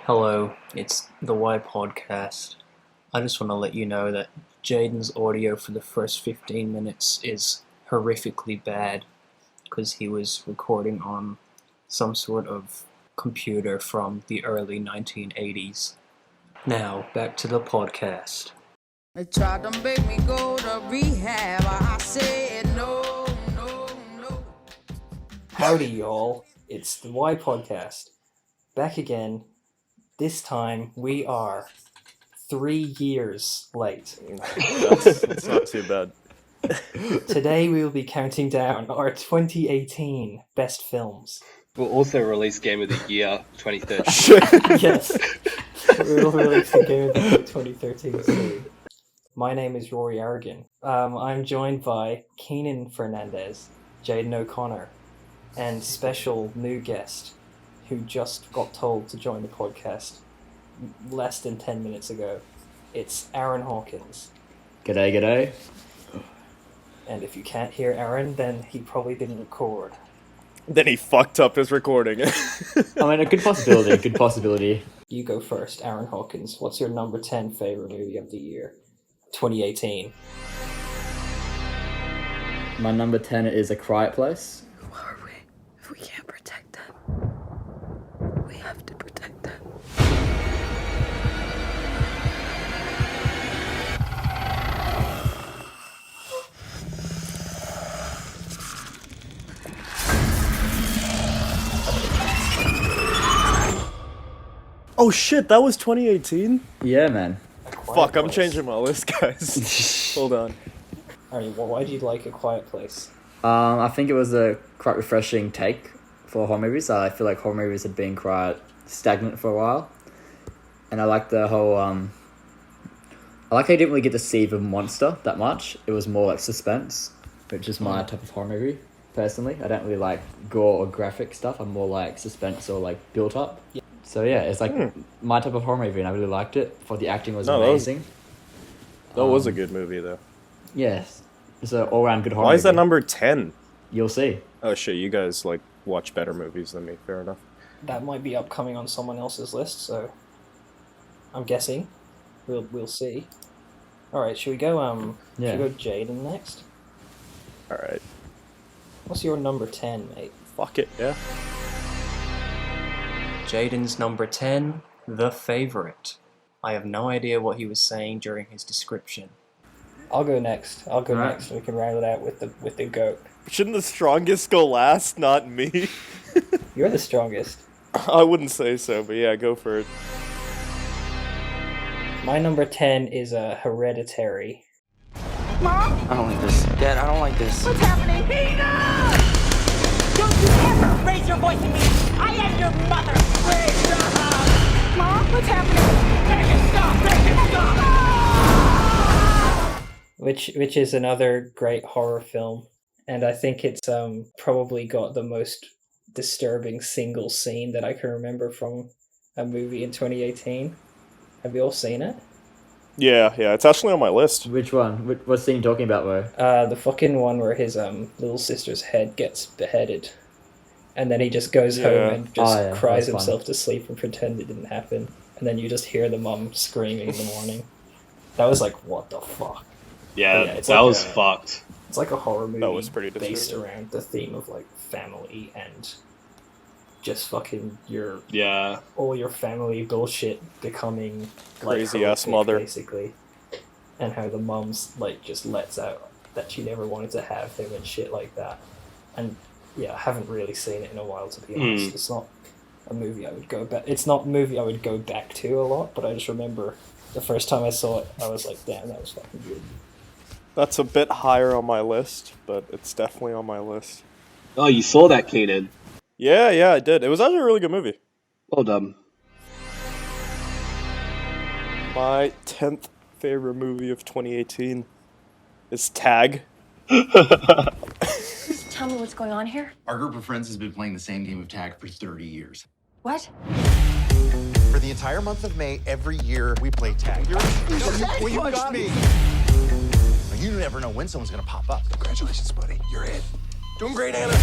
Hello, it's the Y Podcast. I just want to let you know that Jayden's audio for the first 15 minutes is horrifically bad because he was recording on some sort of computer from the early 1980s. Now, back to the podcast. They tried to make me go to rehab. I said no. Howdy, y'all. It's the Y Podcast. Back again. This time we are 3 years late. That's not too bad. Today we will be counting down our 2018 best films. We'll also release Game of the Year 2013. Yes, we'll release the Game of the Year 2013 soon. My name is Rory and Jayden. I'm joined by Keenan Fernandez, Jayden O'Connor, and special new guest who just got told to join the podcast less than 10 minutes ago. It's Aaron Hawkins. G'day. And if you can't hear Aaron, then he probably didn't record. Then he fucked up his recording. I mean, a good possibility. You go first, Aaron Hawkins. What's your number 10 favorite movie of the year, 2018? My number 10 is A Quiet Place. Who are we if we can't protect them? We have to protect them. Oh shit, that was 2018? Yeah, man. Fuck, I'm changing my list, guys. Hold on. Alright, well, why do you like A Quiet Place? I think it was a quite refreshing take for horror movies. I feel like horror movies had been quite stagnant for a while. And I like the whole, I like how you didn't really get to see the monster that much. It was more like suspense, which is my type of horror movie, personally. I don't really like gore or graphic stuff. I'm more like suspense or like built up. Yeah. So yeah, it's like my type of horror movie, and I really liked it. For the acting was amazing. That was a good movie, though. Yes, it's an all-round good horror movie. Why is that number 10? You'll see. Oh shit, you guys like watch better movies than me. Fair enough. That might be upcoming on someone else's list, so I'm guessing. We'll see. Alright, should we go should we go Jayden next? Alright. What's your number 10, mate? Fuck it, yeah. Jayden's number 10, The Favourite. I have no idea what he was saying during his description. I'll go next. Next. We can round it out with the goat. Shouldn't the strongest go last, not me? You're the strongest. I wouldn't say so, but yeah, go for it. My number 10 is Hereditary. Mom? I don't like this. Dad, I don't like this. What's happening? Keenan! Don't you ever raise your voice at me! I am your mother! Please stop! Mom, what's happening? Make it stop! Make it stop! Which is another great horror film. And I think it's probably got the most disturbing single scene that I can remember from a movie in 2018. Have you all seen it? Yeah, it's actually on my list. Which one? What scene are you talking about, bro? The fucking one where his little sister's head gets beheaded. And then he just goes home and just cries himself to sleep and pretend it didn't happen. And then you just hear the mum screaming in the morning. That was like, what the fuck? Yeah, that was fucked. It's like a horror movie That was pretty based disturbing. around the theme of like family and just fucking all your family bullshit becoming Crazy like, ass mother, basically, and how the mum's like just lets out that she never wanted to have him and shit like that. And yeah, I haven't really seen it in a while, to be honest. It's not a movie I would go back. It's not a movie I would go back to a lot, but I just remember the first time I saw it, I was like, damn, that was fucking good. That's a bit higher on my list, but it's definitely on my list. Oh, you saw that, Keenan? Yeah, I did. It was actually a really good movie. Well done. My 10th favorite movie of 2018 is Tag. Just tell me what's going on here. Our group of friends has been playing the same game of tag for 30 years. What? For the entire month of May, every year we play tag. You got me. You never know when someone's gonna pop up. Congratulations, buddy. You're in. Doing great, Anna.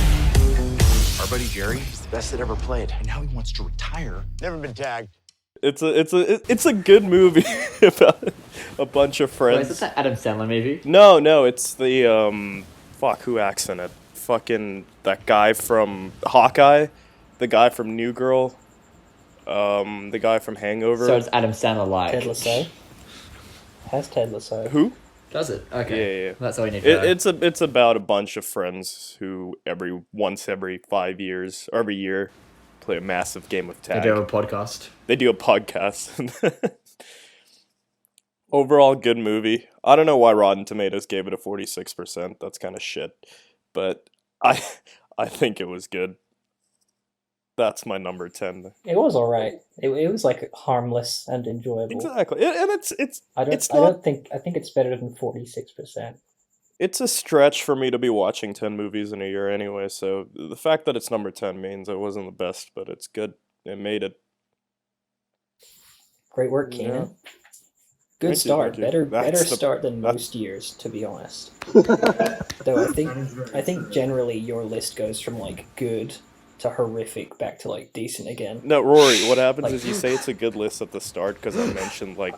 Our buddy Jerry, he's the best that ever played. And now he wants to retire. Never been tagged. It's a good movie about a bunch of Wait, is friends. this that Adam Sandler movie? No, it's the fuck, who acts in it? Fucking that guy from Hawkeye, the guy from New Girl, the guy from Hangover. So it's Adam Sandler like. Ted Lasso. Has Ted Lasso? Who? Does it? Okay. Yeah. That's all you need to know. It's about a bunch of friends who once every 5 years or every year play a massive game of tag. They do a podcast. They do a podcast. Overall, good movie. I don't know why Rotten Tomatoes gave it a 46%. That's kind of shit. But I think it was good. That's my number 10. It was alright. It was like harmless and enjoyable. Exactly. And I think it's better than 46%. it's a stretch for me to be watching 10 movies in a year anyway, so the fact that it's number 10 means it wasn't the best, but it's good. It made it. Great work, Keenan. Yeah. Good Thank you, start. thank you. Better start than most years, to be honest. Though I think generally your list goes from like good to horrific back to like decent again. No, Rory, what happens Like- is you say it's a good list at the start because I mentioned like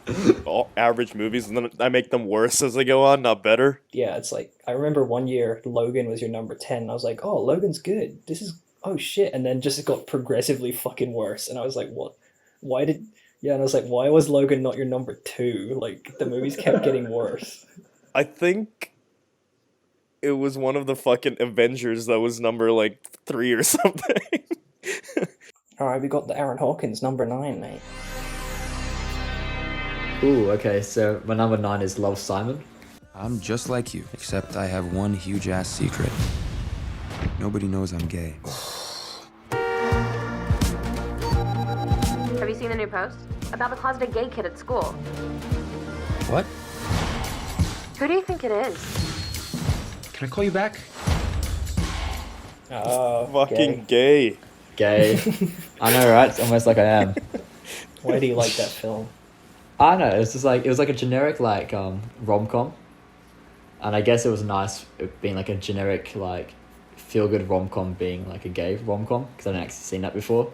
all average movies, and then I make them worse as they go on, not better. Yeah, it's like I remember one year Logan was your number 10. And I was like, oh, Logan's good. This is oh shit, and then just got progressively fucking worse. And I was like, what? Why did? Yeah, and I was like, why was Logan not your number 2? Like the movies kept getting worse. I think it was one of the fucking Avengers that was number like 3 or something. All right, we got the Aaron Hawkins number 9, mate. Ooh, okay, so my number 9 is Love, Simon. I'm just like you, except I have one huge ass secret. Nobody knows I'm gay. Have you seen the new post? About the closeted gay kid at school. What? Who do you think it is? Can I call you back? Oh, Fucking gay. Gay. I know, right? It's almost like I am. Why do you like that film? I don't know, it's just like, it was like a generic like rom-com. And I guess it was nice it being like a generic like feel-good rom-com being like a gay rom-com, because I've never actually seen that before.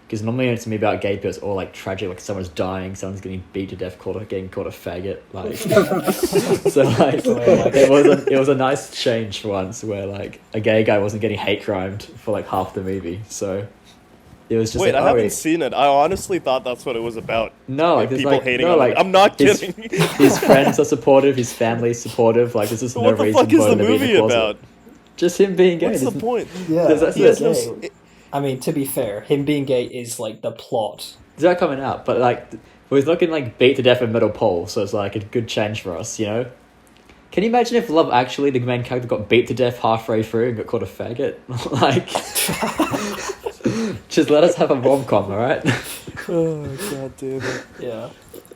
Because normally when it's me about gay people, it's all like tragic, like someone's dying, someone's getting beat to death, getting called a faggot, like. So like, it was a nice change for once, where like a gay guy wasn't getting hate crimed for like half the movie. So it was just Wait, like, I haven't seen it. I honestly thought that's what it was about. No, like, there's people like, hating no, on like, it. I'm not his- kidding. His friends are supportive, his family's supportive. Like there's just no What the reason fuck is for the him to be in movie the closet. about? Just him being gay. What's the There's- point? Yeah, That's He has no gay. I mean, to be fair, him being gay is like the plot. It's not coming out, but like, he's not getting like beat to death in metal pole, so it's like a good change for us, you know? Can you imagine if Love Actually, the main character got beat to death halfway through and got called a faggot? Like, just let us have a rom-com, alright? Oh, god damn it. Yeah,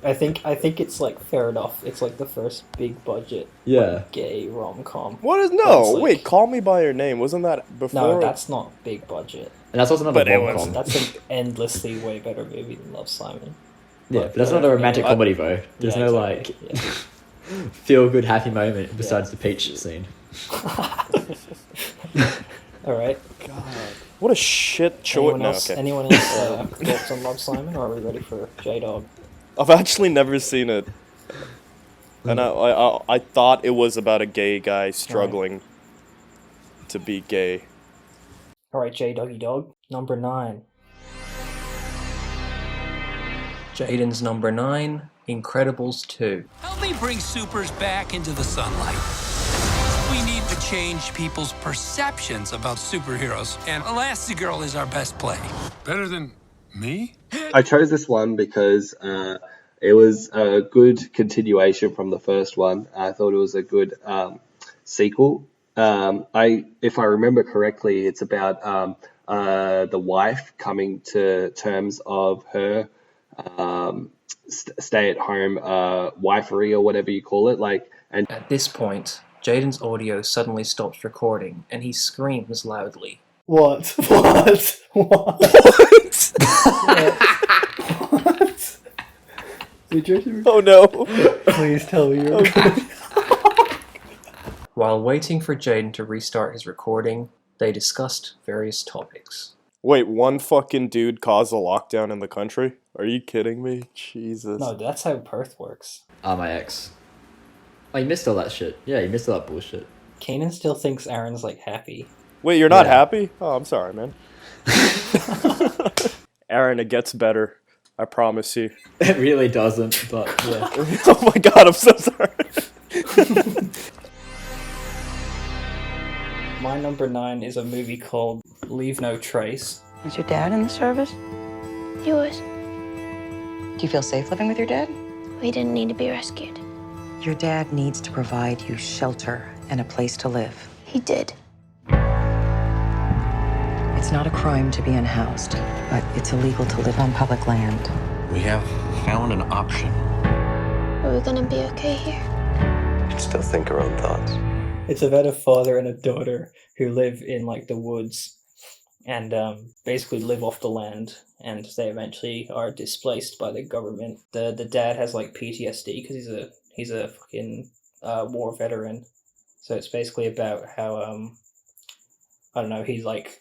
I think it's like fair enough. It's like the first big budget Yeah. gay rom-com. What is That's no? like- Wait, Call Me by Your Name. Wasn't that before? No, that's not big budget. And that's also not But a it rom-com. That's an endlessly way better movie than Love, Simon. Yeah, but that's not a romantic comedy though. There's Yeah, no exactly. like feel-good happy moment besides the peach scene. All right. God. What a shit choice. Anyone No, else? okay. Anyone else thoughts on Love, Simon, or are we ready for J-Dog? I've actually never seen it. And I thought it was about a gay guy struggling to be gay. All right, J-Doggy Dog, number 9. Jayden's number 9, Incredibles 2. Help me bring supers back into the sunlight. We need to change people's perceptions about superheroes, and Elastigirl is our best play. Better than me? I chose this one because it was a good continuation from the first one. I thought it was a good sequel. If I remember correctly, it's about the wife coming to terms of her stay-at-home wifery or whatever you call it. At this point, Jayden's audio suddenly stops recording, and he screams loudly. What? What? What? What? Oh no! Please tell me you're okay. While waiting for Jayden to restart his recording, they discussed various topics. Wait, one fucking dude caused a lockdown in the country? Are you kidding me? Jesus. No, that's how Perth works. My ex. Oh, you missed all that shit. Yeah, you missed all that bullshit. Keenan still thinks Aaron's like happy. Wait, you're not Yeah. happy? Oh, I'm sorry, man. Aaron, it gets better. I promise you. It really doesn't, but yeah. Oh my god, I'm so sorry. My number 9 is a movie called Leave No Trace. Is your dad in the service? He was. Do you feel safe living with your dad? We didn't need to be rescued. Your dad needs to provide you shelter and a place to live. He did. It's not a crime to be unhoused, but it's illegal to live on public land. We have found an option. Are we gonna be okay here? You can still think our own thoughts. It's about a father and a daughter who live in like the woods and basically live off the land, and they eventually are displaced by the government. The dad has like PTSD because he's a fucking war veteran. So it's basically about how I don't know, he like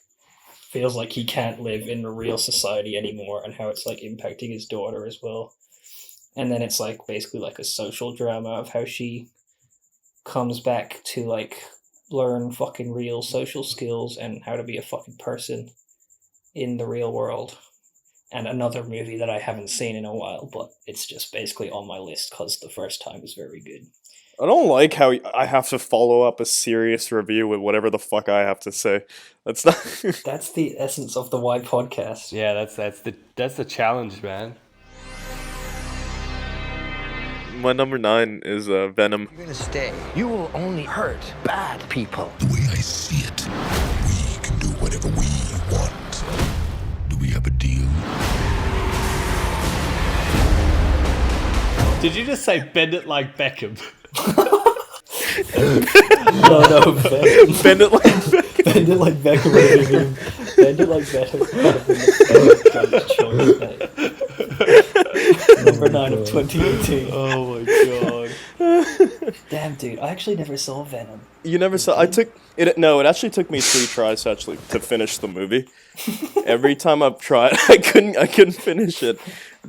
feels like he can't live in the real society anymore, and how it's like impacting his daughter as well. And then it's like basically like a social drama of how she comes back to like learn fucking real social skills and how to be a fucking person in the real world. And another movie that I haven't seen in a while, but it's just basically on my list because the first time was very good. I don't like how I have to follow up a serious review with whatever the fuck I have to say. That's not. That's the essence of the Why podcast. Yeah, that's the challenge, man. My number 9 is Venom. You're gonna stay. You will only hurt bad people. The way I see it, we can do whatever we want. Do we have a deal? Did you just say bend it like Beckham? No, Bend it like Beckham. Bend it like Beckham would have been. Bend it like Beckham would have been the first choice, mate. Number 9 of 2018. Oh my god. Damn, dude, I actually never saw Venom. You never saw? I took it. No, it actually took me 3 tries actually to finish the movie. Every time I've tried, I couldn't finish it.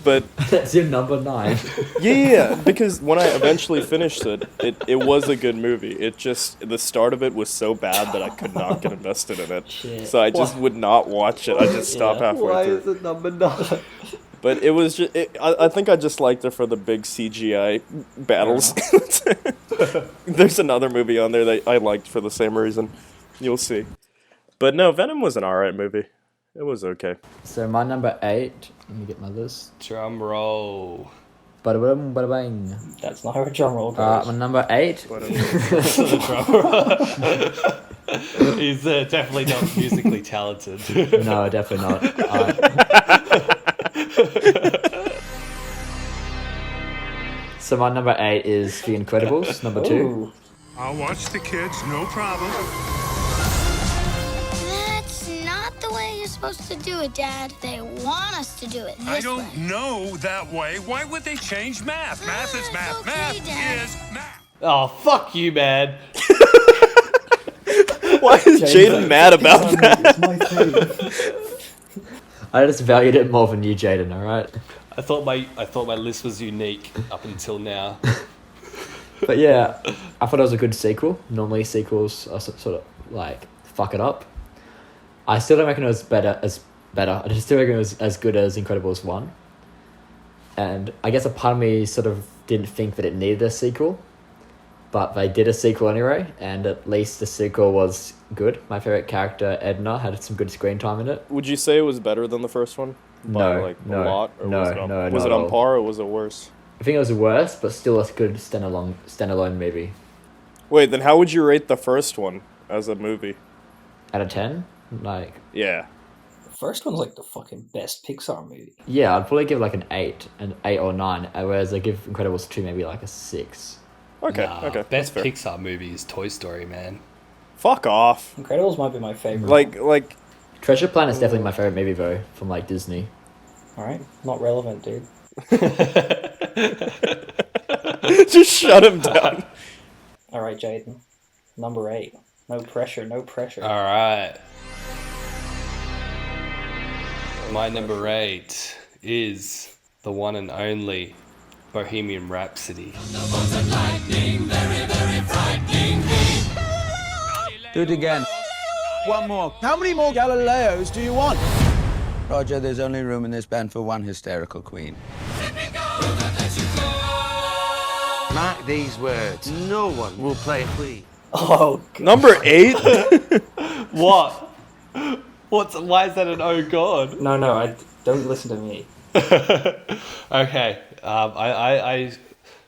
But That's your number 9. yeah, because when I eventually finished it was a good movie. It just the start of it was so bad that I could not get invested in it. Shit. So I just would not watch it. I just stopped halfway through. it number 9? But it was just, I think I just liked it for the big CGI battles. There's another movie on there that I liked for the same reason. You'll see. But no, Venom was an alright movie. It was okay. So my number 8, let me get my list. Drum roll. Bada bada bada bang. That's not how a drum roll goes. My number 8. He's definitely not musically talented. No, definitely not. So my number 8 is The Incredibles. Number 2. Ooh. I'll watch the kids, no problem. That's not the way you're supposed to do it, Dad. They want us to do it this way. I don't know that way. Why would they change math? Math is math. okay, Math Dad. is math. Oh, fuck you, man. Why is Jayden mad about that? It's my thing. I just valued it more than you, Jayden, alright? I thought my list was unique up until now. But yeah, I thought it was a good sequel. Normally sequels are sort of like fuck it up. I still don't reckon it was better. I just still reckon it was as good as Incredibles 1. And I guess a part of me sort of didn't think that it needed a sequel. But they did a sequel anyway, and at least the sequel was good. My favourite character, Edna, had some good screen time in it. Would you say it was better than the first one? By, No, like, no, a lot? Or no, was it on, no, was not it at on all. par or was it worse? I think it was worse, but still a good standalone movie. Wait, then how would you rate the first one as a movie? Out of 10? Like, Yeah. The first one's like the fucking best Pixar movie. yeah, I'd probably give like an 8 or 9, whereas I give Incredibles 2 maybe like a 6. Okay, Nah, okay. Best that's fair. Pixar movie is Toy Story, man. Fuck off. Incredibles might be my favorite. Like Treasure Planet is definitely my favorite movie though, from like Disney. All right, not relevant, dude. just shut him down. All right, Jayden. Number 8. No pressure, no pressure. All right. My number 8 is the one and only Bohemian Rhapsody. Do it again. One more. How many more Galileos do you want? Roger, there's only room in this band for one hysterical queen. Mark these words. No one will play Queen. Oh, God. Number 8? What? Why is that an oh god? No, I don't listen to me. Okay, I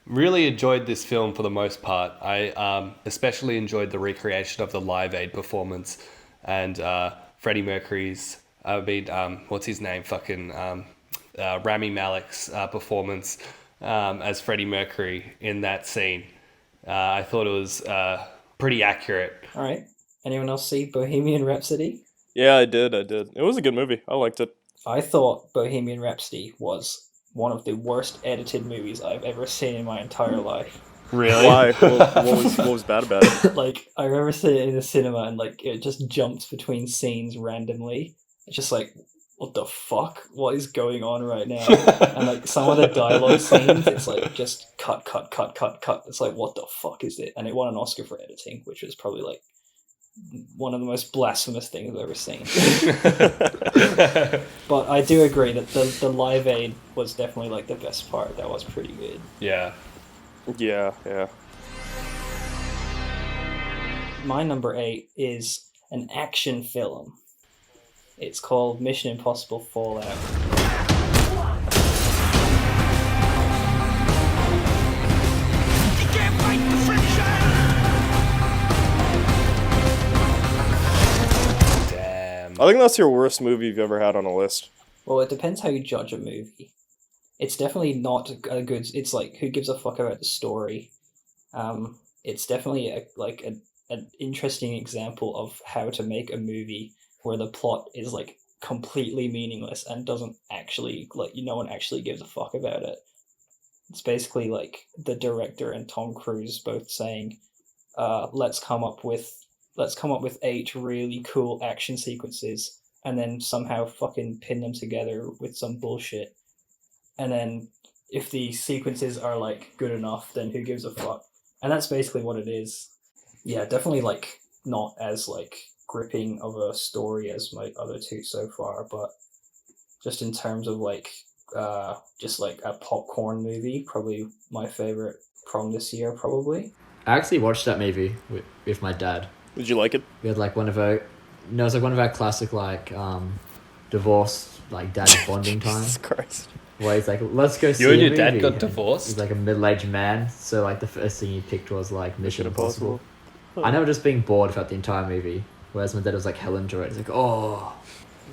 really enjoyed this film for the most part. I especially enjoyed the recreation of the Live Aid performance and Freddie Mercury's, what's his name? Rami Malek's performance as Freddie Mercury in that scene. I thought it was pretty accurate. All right. Anyone else see Bohemian Rhapsody? Yeah, I did. It was a good movie. I liked it. I thought Bohemian Rhapsody was one of the worst edited movies I've ever seen in my entire life. Really? Why? What was bad about it? Like, I remember seeing it in the cinema and, like, it just jumps between scenes randomly. It's just like, what the fuck? What is going on right now? And, like, some of the dialogue scenes, it's like, just cut. It's like, what the fuck is it? And it won an Oscar for editing, which was probably, like, one of the most blasphemous things I've ever seen. But I do agree that the Live Aid was definitely, like, the best part. That was pretty good. Yeah. Yeah. My number 8 is an action film. It's called Mission Impossible Fallout. I think that's your worst movie you've ever had on a list. Well, it depends how you judge a movie. It's definitely not a good... It's like, who gives a fuck about the story? It's definitely an interesting example of how to make a movie where the plot is, like, completely meaningless and doesn't actually, like, no one actually gives a fuck about it. It's basically like the director and Tom Cruise both saying, let's come up with 8 really cool action sequences and then somehow fucking pin them together with some bullshit. And then if the sequences are, like, good enough, then who gives a fuck? And that's basically what it is. Yeah, definitely, like, not as, like, gripping of a story as my other two so far, but just in terms of, like, just, like, a popcorn movie, probably my favorite from this year, probably. I actually watched that movie with my dad. Did you like it? We had, like, one of our classic, like, divorce, like, dad bonding times. Jesus Christ. Where he's like, let's go see You and a your dad movie. got divorced? He's like a middle-aged man, so, like, the first thing he picked was, like, Mission Impossible. Huh. I never just being bored throughout the entire movie, whereas my dad was, like, hell into it. He's like, oh.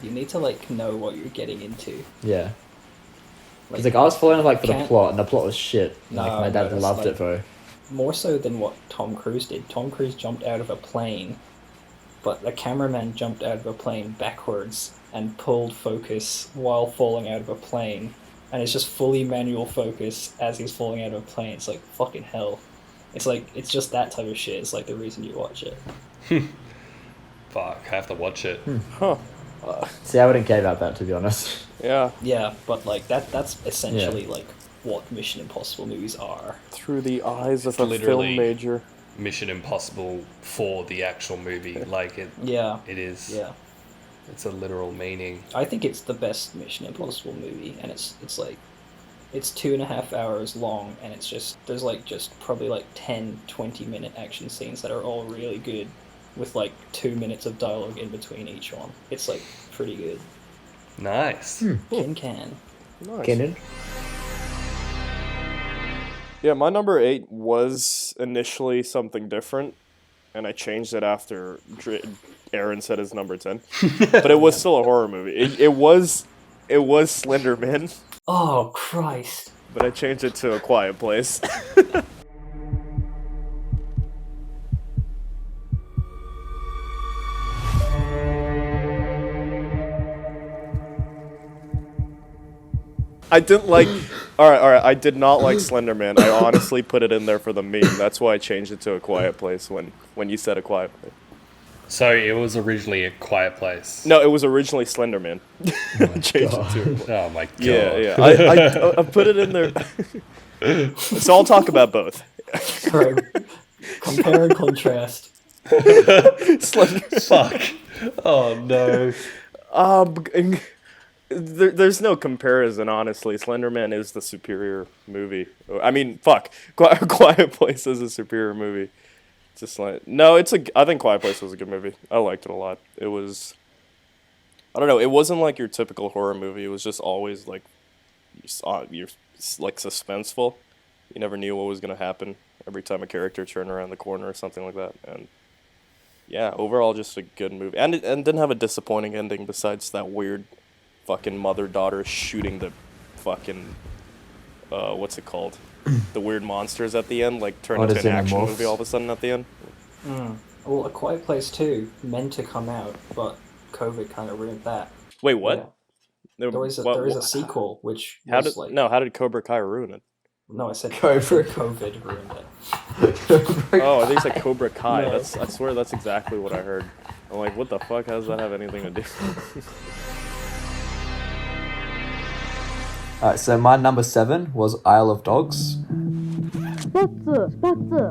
You need to, like, know what you're getting into. Yeah. He's like, I was following, like, for the can't- plot, and the plot was shit. And, No, like, my dad no, it's loved like- it, though. More so than what Tom Cruise did. Tom Cruise jumped out of a plane, but the cameraman jumped out of a plane backwards and pulled focus while falling out of a plane. And it's just fully manual focus as he's falling out of a plane. It's like, fucking hell. It's like, it's just that type of shit. It's like the reason you watch it. Fuck, I have to watch it. Huh. See, I wouldn't care about that, to be honest. Yeah. Yeah, but like that's essentially like what Mission Impossible movies are. Through the eyes of It's a literally film major. Mission Impossible for the actual movie. Like, it is. Yeah. It's a literal meaning. I think it's the best Mission Impossible movie, and it's like, it's 2.5 hours long, and it's just, there's like just probably like 10-20 minute action scenes that are all really good, with like 2 minutes of dialogue in between each one. It's like pretty good. Nice. Can. Nice. Keenan? Yeah, my number 8 was initially something different, and I changed it after Aaron said his number 10. But it was still a horror movie. It was Slender Man, Oh, Christ. but I changed it to A Quiet Place. I didn't like... Alright, I did not like Slender Man. I honestly put it in there for the meme. That's why I changed it to A Quiet Place when you said A Quiet Place. So it was originally A Quiet Place. No, it was originally Slender Man. Changed it to. Oh my god. Yeah. I put it in there. So I'll talk about both. Bro, compare and contrast. Fuck. Oh no. There's no comparison, honestly. Slenderman is the superior movie. I mean, fuck. Quiet Place is a superior movie. Just like I think Quiet Place was a good movie. I liked it a lot. It was, I don't know. It wasn't like your typical horror movie. It was just always like, you're like suspenseful. You never knew what was gonna happen every time a character turned around the corner or something like that. And yeah, overall, just a good movie. And it didn't have a disappointing ending besides that weird fucking mother-daughter shooting the fucking, what's it called? The weird monsters at the end, like turn into an action movie all of a sudden at the end. Well, A Quiet Place 2 meant to come out, but COVID kind of ruined that. Wait, what? Yeah. There is a sequel, which how was did Cobra Kai ruin it? No, I said COVID ruined it. Oh, I think it's like Cobra Kai. No. I swear that's exactly what I heard. I'm like, what the fuck? How does that have anything to do? Alright, so my number 7 was Isle of Dogs.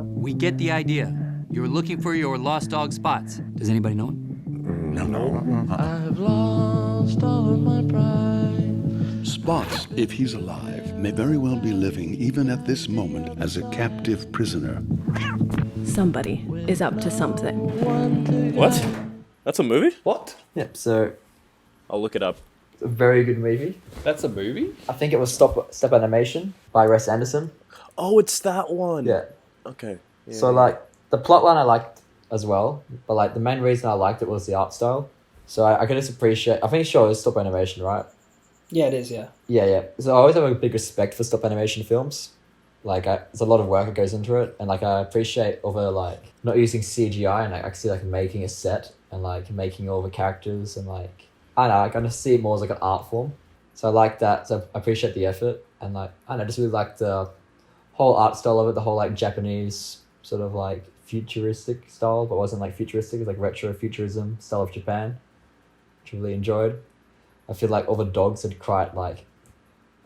We get the idea. You're looking for your lost dog Spots. Does anybody know him? No. I've lost all of my pride. Spots, if he's alive, may very well be living even at this moment as a captive prisoner. Somebody is up to something. What? That's a movie? What? Yep, so I'll look it up. It's a very good movie. That's a movie? I think it was Stop Animation by Wes Anderson. Oh, it's that one. Yeah. Okay. Yeah, so like the plot line I liked as well, but like the main reason I liked it was the art style. So I can just appreciate. I think sure it's stop animation, right? Yeah, it is. Yeah. Yeah. So I always have a big respect for stop animation films. Like there's a lot of work that goes into it, and like I appreciate all the like not using CGI and like actually like making a set and like making all the characters and like I don't know, I kind of see it more as like an art form. So I like that. So I appreciate the effort and like I don't know, just really like the whole art style of it, the whole like Japanese sort of like futuristic style, but wasn't like futuristic, it's like retro futurism style of Japan, which I really enjoyed. I feel like all the dogs had quite like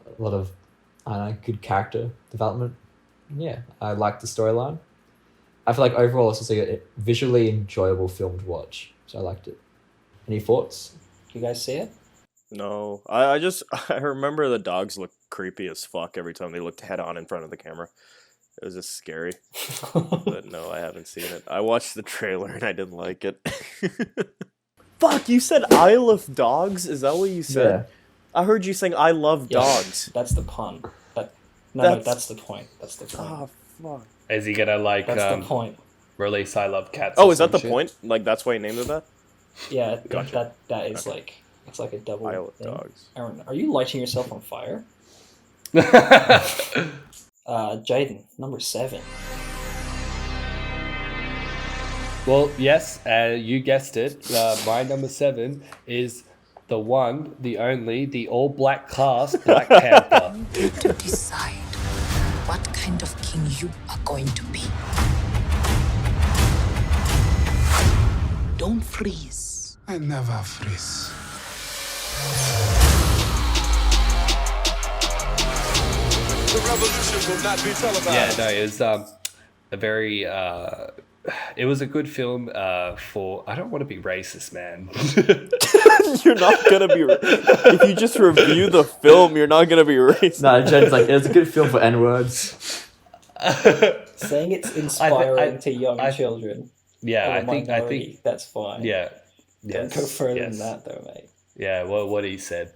a lot of I don't know, good character development. Yeah, I liked the storyline. I feel like overall it's just like a visually enjoyable film to watch, so I liked it. Any thoughts? You guys see it? No, I remember the dogs looked creepy as fuck every time they looked head on in front of the camera. It was just scary. But no, I haven't seen it. I watched the trailer and I didn't like it. Fuck, you said Isle of Dogs? Is that what you said? Yeah. I heard you saying I love dogs. That's the pun. No, that's the point. That's the point. Oh, fuck. Is he gonna like That's the point. release I Love Cats? Oh, is that the point? Like that's why he named it that? Yeah, Gotcha. that is like it's like a double Isle of thing. Dogs. Aaron, are you lighting yourself on fire? Jayden, number 7. Well, yes, you guessed it. My number 7 is the one, the only, the all-black cast Black Panther. To decide what kind of king you are going to be. Don't freeze. I never freeze. The revolution will not be televised. Yeah, no, it was a very... it was a good film for... I don't want to be racist, man. You're not going to be... If you just review the film, you're not going to be racist. No, Jen's like, it was a good film for N-words. Saying it's inspiring to young children. Yeah, I think that's fine. Yeah. Don't go further than that, though, mate. Yeah, well, what he said.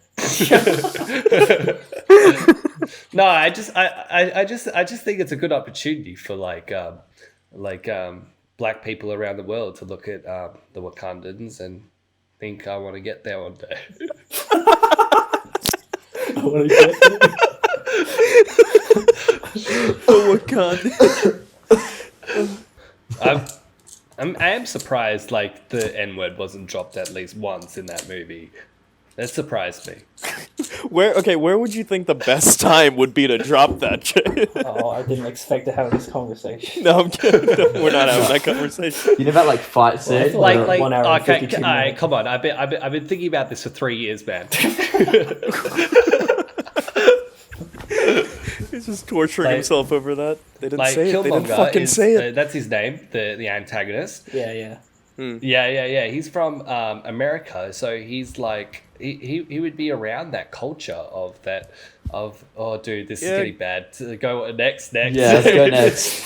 No, I just think it's a good opportunity for black people around the world to look at the Wakandans and think I want to get there one day. I want to get there. The Wakanda. I am surprised like the N-word wasn't dropped at least once in that movie. That surprised me. Where would you think the best time would be to drop that shit? Oh, I didn't expect to have this conversation. No, I'm kidding. We're not having that conversation. You know about like fight scene? Like 1 hour and okay, 52 all right, minutes. come on. I've been thinking about this for 3 years, man. He's just torturing himself over that. They didn't Like say it. They didn't Killmonger fucking is, say it. that's his name, the antagonist. Yeah. Yeah. He's from America, so he's like he would be around that culture of oh dude, this is getting bad. Go next. Yeah, let's go next.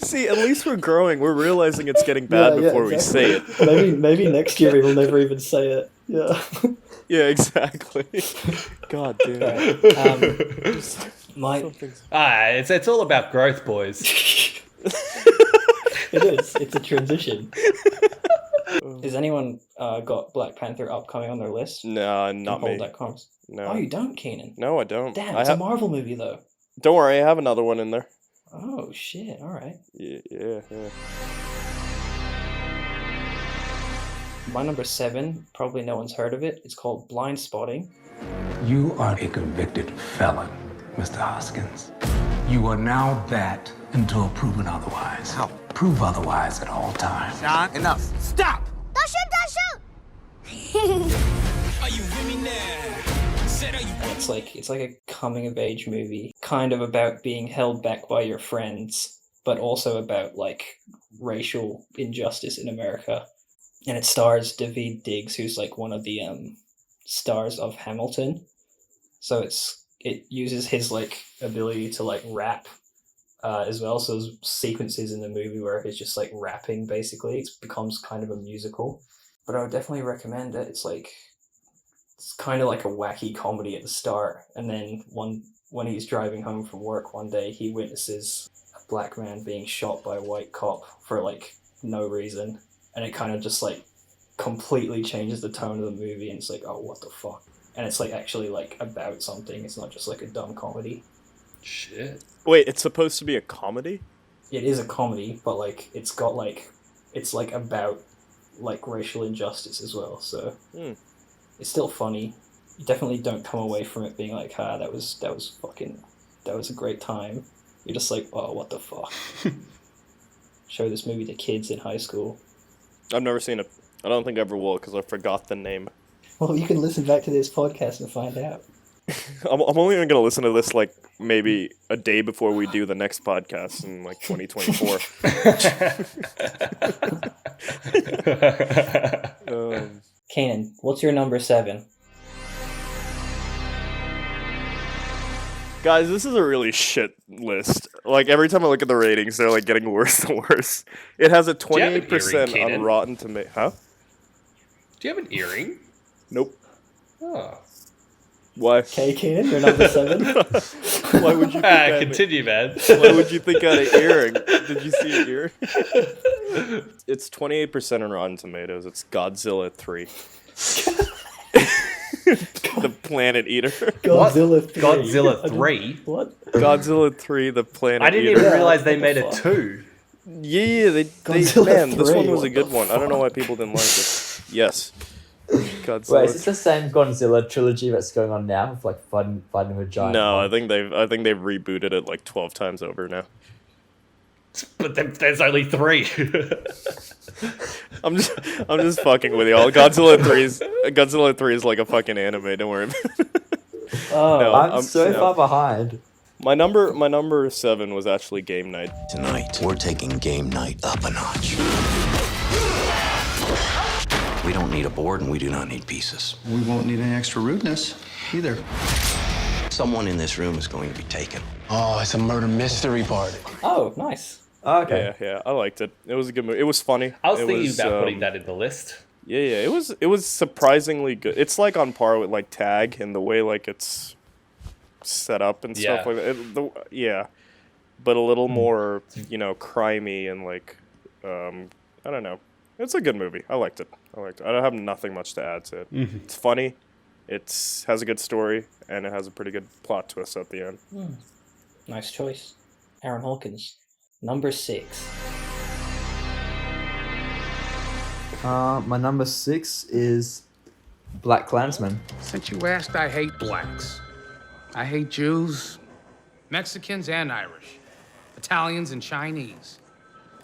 See, at least we're growing. We're realizing it's getting bad before we say it. Maybe next year we will never even say it. Yeah. Yeah, exactly. God damn. It's all about growth, boys. It is. It's a transition. Has anyone got Black Panther upcoming on their list? No, not me. No. Oh, you don't, Keenan? No, I don't. Damn, it's a Marvel movie, though. Don't worry, I have another one in there. Oh, shit. All right. Yeah. My number 7, probably no one's heard of it. It's called Blind Spotting. You are a convicted felon, Mr. Hoskins. You are now that until proven otherwise. How? Prove otherwise at all times. John, enough. Stop! Don't shoot! Are you with me now? It's like a coming of age movie, kind of about being held back by your friends, but also about like racial injustice in America. And it stars Daveed Diggs, who's like one of the stars of Hamilton. So it uses his like ability to like rap as well. So there's sequences in the movie where he's just like rapping basically. It becomes kind of a musical. But I would definitely recommend it. It's kind of like a wacky comedy at the start, and then when he's driving home from work one day, he witnesses a black man being shot by a white cop for like no reason. And it kind of just like completely changes the tone of the movie, and it's like, oh, what the fuck? And it's like actually like about something. It's not just like a dumb comedy. Shit. Wait, it's supposed to be a comedy? It is a comedy, but like it's like about like racial injustice as well. So it's still funny. You definitely don't come away from it being like, that was a great time. You're just like, oh, what the fuck? Show this movie to kids in high school. I've never seen it. I don't think I ever will because I forgot the name. Well, you can listen back to this podcast and find out. I'm only going to listen to this like maybe a day before we do the next podcast in like 2024. Keenan, what's your number 7? Guys, this is a really shit list. Like, every time I look at the ratings, they're, like, getting worse and worse. It has a 28% on Rotten Tomatoes. Huh? Do you have an earring? Nope. Oh. Why? Okay, Keenan, you're number 7. Why would you think continue, man. Why would you think I had an earring? Did you see an earring? It's 28% on Rotten Tomatoes. It's Godzilla 3. The Planet Eater. Godzilla 3. Godzilla 3? What? Godzilla 3 The Planet Eater. I didn't even realize they made a 2. Yeah, they man, this one was a good one. I don't know why people didn't like it. Yes. Godzilla. Wait, is it the same Godzilla trilogy that's going on now with like fighting with a giant? No, I think they've rebooted it like 12 times over now. But there's only 3. I'm just fucking with y'all. Godzilla 3 is like a fucking anime. Don't worry. No, I'm so far behind. My number 7 was actually Game Night. Tonight, we're taking Game Night up a notch. We don't need a board, and we do not need pieces. We won't need any extra rudeness either. Someone in this room is going to be taken. Oh, it's a murder mystery party. Oh, nice. Okay. Yeah, I liked it. It was a good movie. It was funny. I was thinking about putting that in the list. Yeah, it was surprisingly good. It's like on par with like Tag in the way like it's set up and stuff like that. But a little more, crimey and like, I don't know. It's a good movie. I liked it. I don't have nothing much to add to it. Mm-hmm. It's funny. It has a good story, and it has a pretty good plot twist at the end. Nice choice. Aaron Hawkins. Number 6. My number 6 is Black Klansman. Since you asked, I hate blacks. I hate Jews, Mexicans, and Irish, Italians, and Chinese.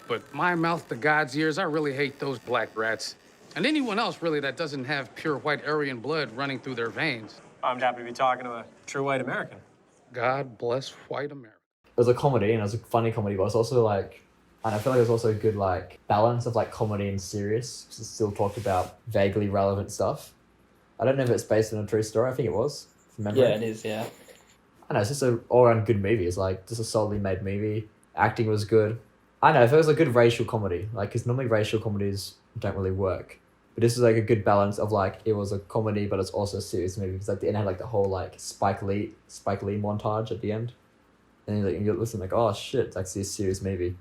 But my mouth to God's ears, I really hate those black rats. And anyone else, really, that doesn't have pure white Aryan blood running through their veins. I'm happy to be talking to a true white American. God bless white America. It was a comedy, and it was a funny comedy, but it was also like, and I feel like there's also a good like balance of like comedy and serious, because it still talked about vaguely relevant stuff. I don't know if it's based on a true story. I think it was, from memory. Yeah, it is, yeah. I know, it's just an all-around good movie. It's like just a solidly made movie. Acting was good. I know, if it was a good racial comedy, like, because normally racial comedies don't really work. But this is like a good balance of like, it was a comedy, but it's also a serious movie. Because at the end, it had like the whole like Spike Lee montage at the end. And you're listening like, oh shit, it's actually a serious movie.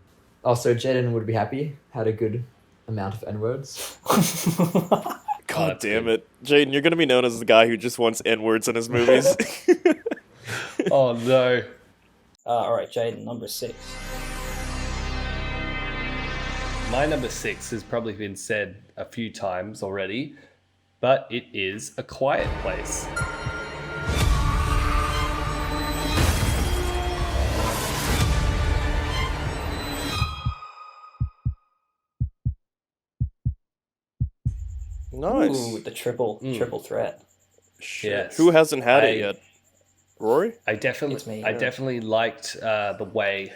Also, Jayden would be happy. Had a good amount of N-words. God damn it. Jayden, you're going to be known as the guy who just wants N-words in his movies. Oh, no. All right, Jayden, number 6. My number 6 has probably been said a few times already, but it is A Quiet Place. Nice. Ooh, the triple threat. Shit. Yes. Who hasn't had it yet? Rory? I definitely liked the way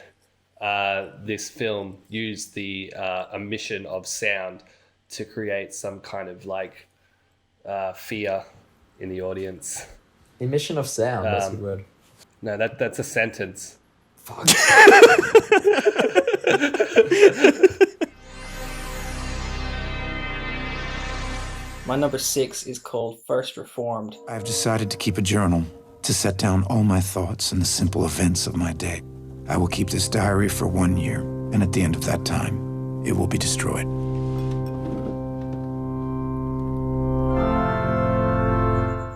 this film used the emission of sound to create some kind of like fear in the audience. Emission of sound, that's a good word. No, that's a sentence. Fuck. My number 6 is called First Reformed. I've decided to keep a journal, to set down all my thoughts and the simple events of my day. I will keep this diary for 1 year, and at the end of that time, it will be destroyed.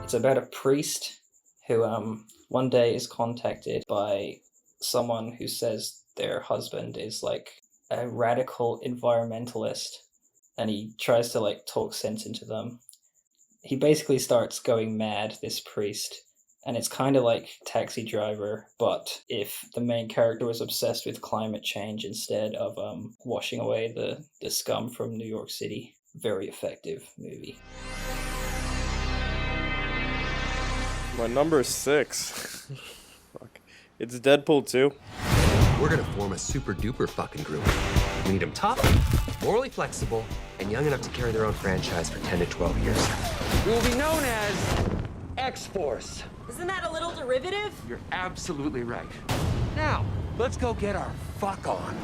It's about a priest who one day is contacted by someone who says their husband is like a radical environmentalist, and he tries to like talk sense into them. He basically starts going mad, this priest, and it's kind of like Taxi Driver, but if the main character was obsessed with climate change instead of washing away the scum from New York City. Very effective movie. My number 6. Fuck. It's Deadpool 2. We're gonna form a super duper fucking group. We need them tough, morally flexible, and young enough to carry their own franchise for 10 to 12 years. We will be known as X-Force. Isn't that a little derivative? You're absolutely right. Now, let's go get our fuck on.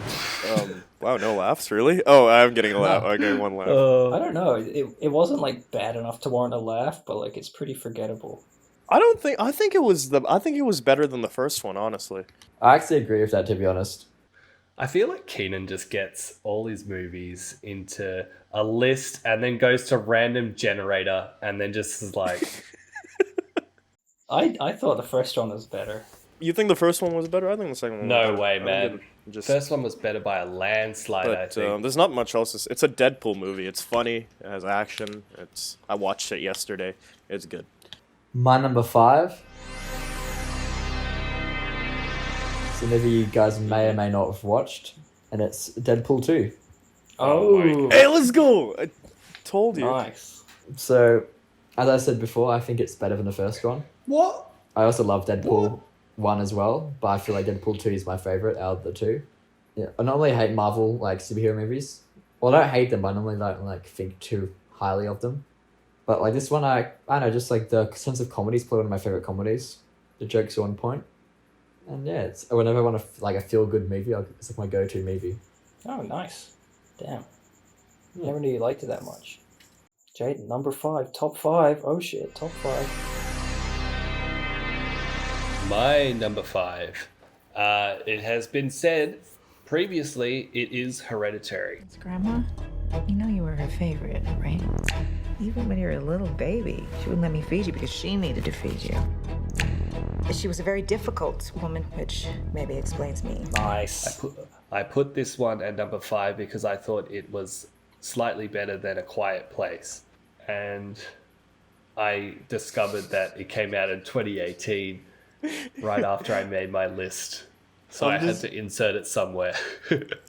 Wow, no laughs, really? Oh, I'm getting a laugh. Okay, one laugh. I don't know. It wasn't like bad enough to warrant a laugh, but like it's pretty forgettable. I think it was better than the first one, honestly. I actually agree with that, to be honest. I feel like Keenan just gets all his movies into a list and then goes to random generator and then just is like... I thought the first one was better. You think the first one was better? I think the second one was better. No way, man. First one was better by a landslide, I think. There's not much else. It's a Deadpool movie. It's funny. It has action. I watched it yesterday. It's good. My number 5. It's a movie you guys may or may not have watched, and it's Deadpool 2. Oh. Hey, let's go! I told you. Nice. So, as I said before, I think it's better than the first one. What? I also love Deadpool 1 as well, but I feel like Deadpool 2 is my favorite out of the two. Yeah, I normally hate Marvel like superhero movies. Well, I don't hate them, but I normally don't like think too highly of them. But like this one, I don't know, just like the sense of comedy is probably one of my favorite comedies. The jokes are on point. And yeah, it's whenever I want like a feel good movie, it's like my go to movie. Oh, nice. Damn. Never knew you liked it that much. Jayden, number 5, top 5. Oh shit, top 5. My number 5. It has been said previously, it is Hereditary. Grandma, you know you were her favorite, right? Even when you were a little baby, she wouldn't let me feed you because she needed to feed you. She was a very difficult woman, which maybe explains me. Nice. I put this one at number 5 because I thought it was slightly better than A Quiet Place. And I discovered that it came out in 2018, right after I made my list. So I had to insert it somewhere.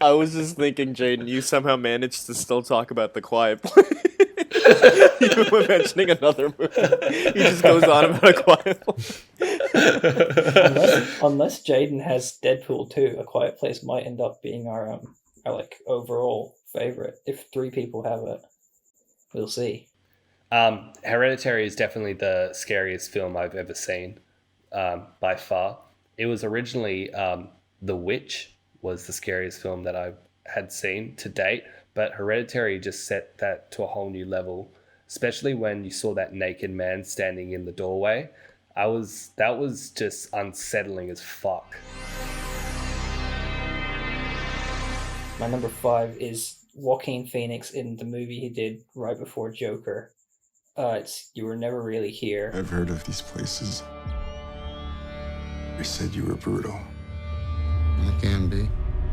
I was just thinking, Jayden, you somehow managed to still talk about The Quiet Place. You were mentioning another movie. He just goes on about A Quiet Place. unless Jayden has Deadpool 2, A Quiet Place might end up being our like overall favorite. If 3 people have it, we'll see. Hereditary is definitely the scariest film I've ever seen, by far. It was originally The Witch was the scariest film that I had seen to date, but Hereditary just set that to a whole new level, especially when you saw that naked man standing in the doorway. That was just unsettling as fuck. My number 5 is Joaquin Phoenix in the movie he did right before Joker. It's You Were Never Really Here. I've heard of these places. They said you were brutal. I can be.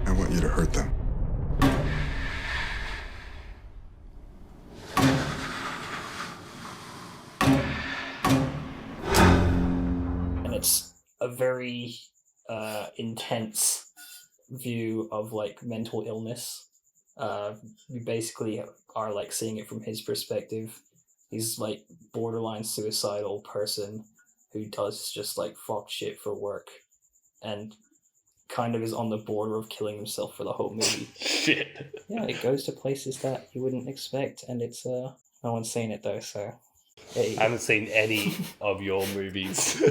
I want you to hurt them. And it's a very intense view of like mental illness. You basically are like seeing it from his perspective. He's like borderline suicidal person who does just like fuck shit for work and kind of is on the border of killing himself for the whole movie. Shit. Yeah, it goes to places that you wouldn't expect, and it's no one's seen it though, so hey. I haven't seen any of your movies.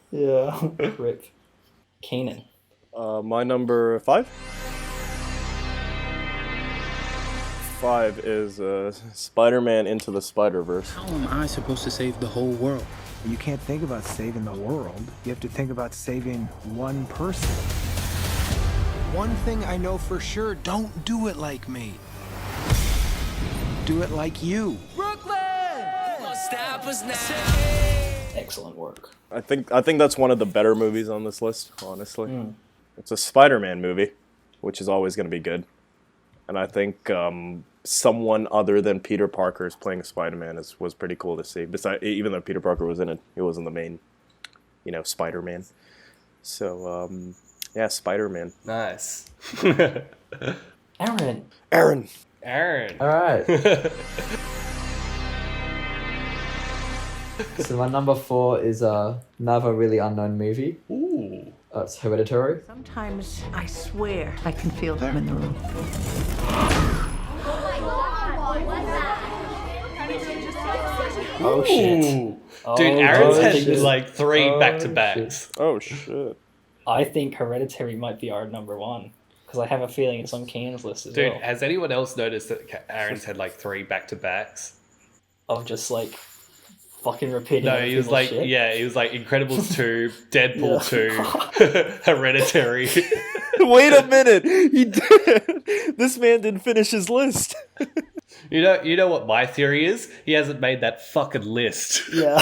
Yeah. Rip. Keenan. My number 5? 5 is Spider-Man Into the Spider-Verse. How am I supposed to save the whole world? You can't think about saving the world. You have to think about saving one person. One thing I know for sure, don't do it like me. Do it like you. Brooklyn! Stop us now. Excellent work. I think that's one of the better movies on this list, honestly. It's a Spider-Man movie, which is always going to be good. And I think someone other than Peter Parker is playing Spider-Man was pretty cool to see. Besides, even though Peter Parker was in it, he wasn't the main, Spider-Man. So, yeah, Spider-Man. Nice. Aaron. All right. So my number 4 is another really unknown movie. Ooh. It's Hereditary. Sometimes I swear I can feel them in the room. Oh shit. Dude, Aaron's had like 3 back-to-backs. Oh shit. I think Hereditary might be our number 1. Because I have a feeling it's on Keenan's list as well. Dude, has anyone else noticed that Aaron's had like 3 back-to-backs? Of just like fucking repeating. No, he was like, shit? yeah, he was like Incredibles 2, Deadpool 2, Hereditary. Wait a minute, he did. This man didn't finish his list. You know what my theory is? He hasn't made that fucking list. Yeah.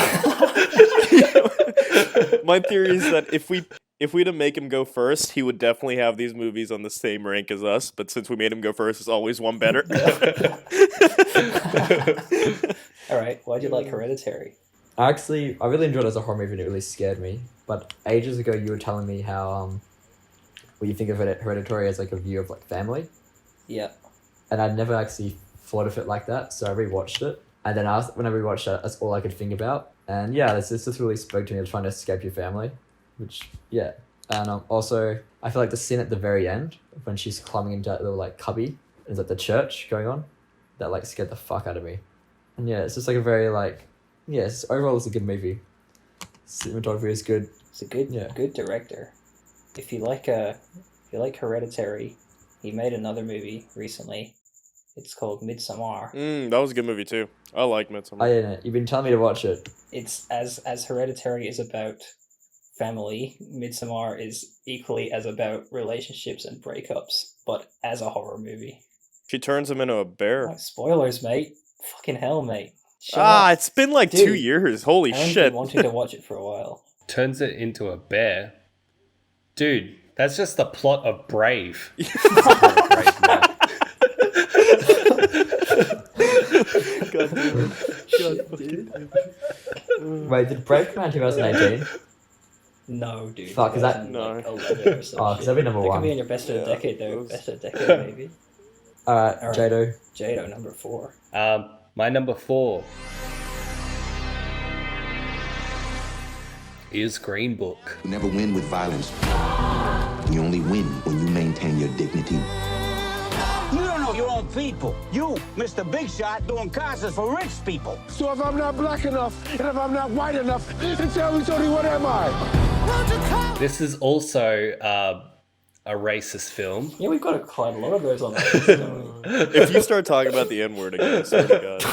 My theory is that if we'd have make him go first, he would definitely have these movies on the same rank as us. But since we made him go first, it's always one better. All right. Why'd you like Hereditary? I really enjoyed it as a horror movie and it really scared me. But ages ago, you were telling me how you think of Hereditary as like a view of like family. Yeah. And I'd never actually thought of it like that, so I rewatched it. And then when I rewatched it, that's all I could think about. And yeah, this just really spoke to me of trying to escape your family. Which, yeah. And also, I feel like the scene at the very end, when she's climbing into that little like cubby, is at the church going on, that like scared the fuck out of me. And yeah, it's just like a very like, overall it's a good movie. Cinematography is good. It's a good director. If you like Hereditary, he made another movie recently. It's called Midsommar. That was a good movie too. I like Midsommar. Oh yeah, you've been telling me to watch it. It's as Hereditary is about family, Midsommar is equally as about relationships and breakups, but as a horror movie. She turns him into a bear. Oh, spoilers, mate. Fucking hell, mate. Shut up. It's been like 2 years. Holy Aaron's shit. been wanting to watch it for a while. Turns it into a bear. Dude, that's just the plot of Brave. God damn it. Wait, did Brave come out in 2018? No, dude. Fuck, is that- 2011 or some Oh, 'cause shit. that'd be number That one. could be in your best of the Yeah, decade, though. that was- Best of the decade, maybe. Alright, All right. Jado. Jado, number 4. My number 4 is Green Book. You never win with violence. You only win when you maintain your dignity. You don't know your own people. You, Mr. Big Shot, doing concerts for rich people. So if I'm not black enough, and if I'm not white enough, then tell me, Tony, what am I? This is also a racist film. Yeah, we've got quite a lot of those on the list, don't we? If you start talking about the N-word again, I swear to God.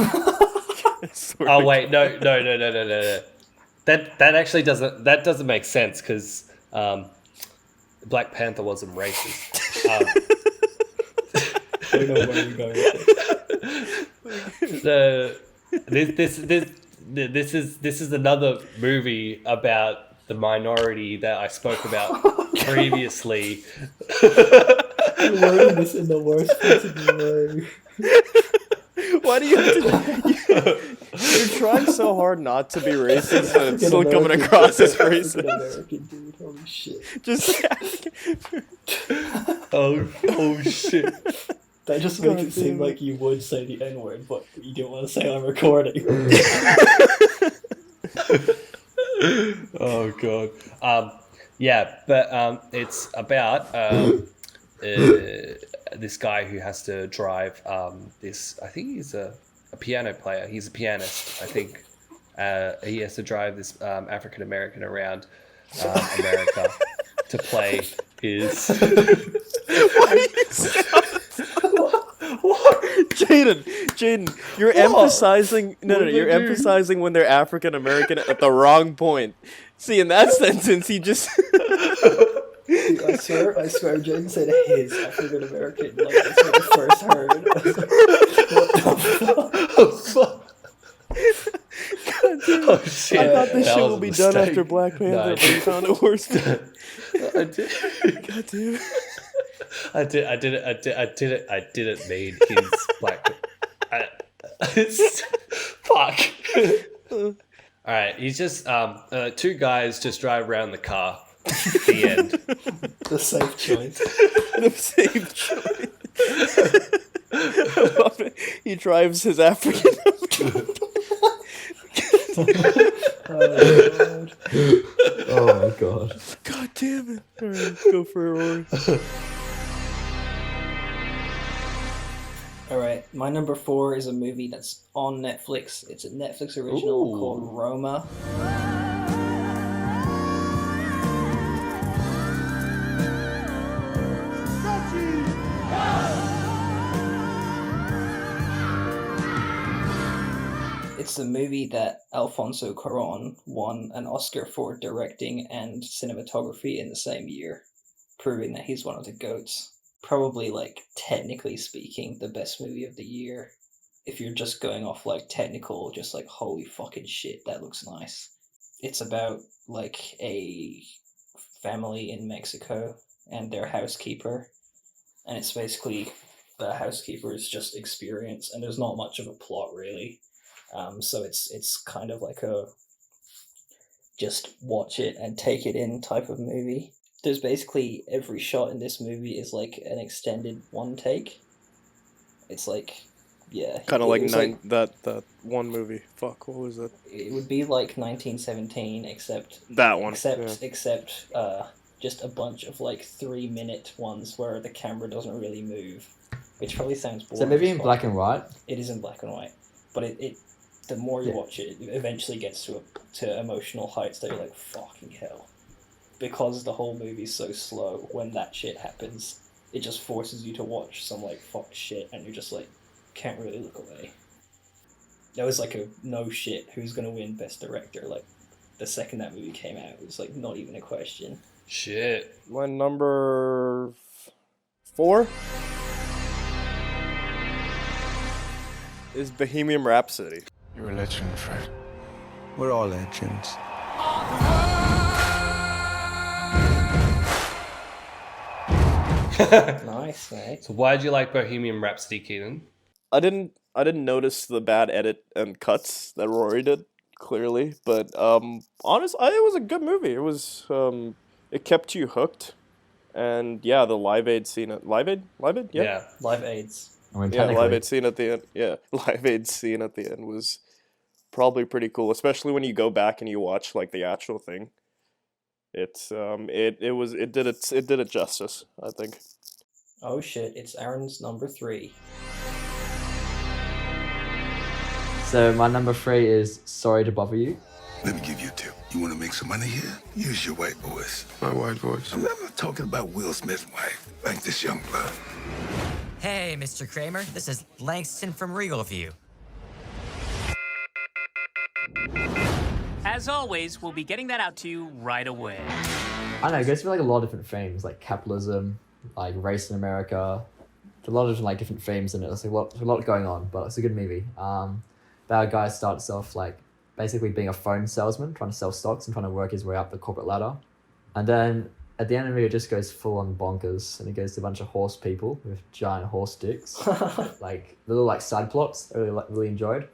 I swear Oh to wait, no. That actually doesn't make sense because Black Panther wasn't racist. I don't know where you're going with this is another movie about the minority that I spoke about previously. You're wording this in the worst possible way. Why do you have to... You're trying so hard not to be racist, and it's still coming across as racist. American dude, holy shit. Just... oh shit. That just makes it seem like you would say the N-word, but you don't want to say I'm recording. Oh god. It's about this guy who has to drive this. I think he's a piano player. He's a pianist. I think he has to drive this African American around America to play his. Jayden, you're emphasizing you're emphasizing when they're African American at the wrong point. See, in that sentence, he just. Dude, I swear, Jayden said his African American. Like that's what I first heard. What the fuck? Oh shit! I thought this That shit was will a be done mistake. after Black Panther, No, I but you found it worse. I did. God damn it. I didn't mean his black. Fuck. All right, he's just two guys just drive around the car. The end. The safe choice. The safe choice. I love it. He drives his African. Oh my god. God damn it. All right, go for it, Rory. Alright, my number 4 is a movie that's on Netflix. It's a Netflix original Ooh. called Roma. It's a movie that Alfonso Cuarón won an Oscar for directing and cinematography in the same year, proving that he's one of the GOATs. Probably, like, technically speaking, the best movie of the year. If you're just going off, like, technical, just like, holy fucking shit, that looks nice. It's about, like, a family in Mexico and their housekeeper. And it's basically the housekeeper's just experience, and there's not much of a plot, really. So it's kind of like a just watch it and take it in type of movie. There's basically every shot in this movie is like an extended one take. It's like, yeah. Kind of like it's that one movie. Fuck, what was it? It would be like 1917, except That one. Except just a bunch of like 3-minute ones where the camera doesn't really move, which probably sounds boring. So maybe in as fuck. black and white? It is in black and white, but it the more you watch it, it eventually gets to emotional heights that you're like, fucking hell. Because the whole movie's so slow, when that shit happens, it just forces you to watch some like fuck shit, and you're just like, can't really look away. There was like a no shit who's gonna win best director, like the second that movie came out, it was like not even a question. Shit. My number 4 is Bohemian Rhapsody. You're a legend, Fred. We're all legends. Nice, mate. So why did you like Bohemian Rhapsody, Keenan? I didn't notice the bad edit and cuts that Rory did clearly, but honestly, it was a good movie. It was it kept you hooked, and yeah, the Live Aid scene at Live Aid, Yeah, Live Aids. I mean, yeah, Live technically, Aid scene at the end, yeah, Live Aid scene at the end was probably pretty cool, especially when you go back and you watch like the actual thing. It's it did it justice, I think. Oh shit! It's Aaron's number 3. so my number 3 is Sorry to Bother You. Let me give you a tip. You want to make some money here? Use your white voice. My white voice? I'm not talking about Will Smith's wife, like this young blood. Hey, Mr. Kramer. This is Langston from Regal View. As always, we'll be getting that out to you right away. I don't know, it goes through like a lot of different themes, like capitalism, like race in America. There's a lot of different, like different themes in it. There's a lot going on, but it's a good movie. That guy starts off like basically being a phone salesman, trying to sell stocks and trying to work his way up the corporate ladder. And then at the end of the movie, it just goes full on bonkers, and it goes to a bunch of horse people with giant horse dicks, like little like side plots. I really enjoyed.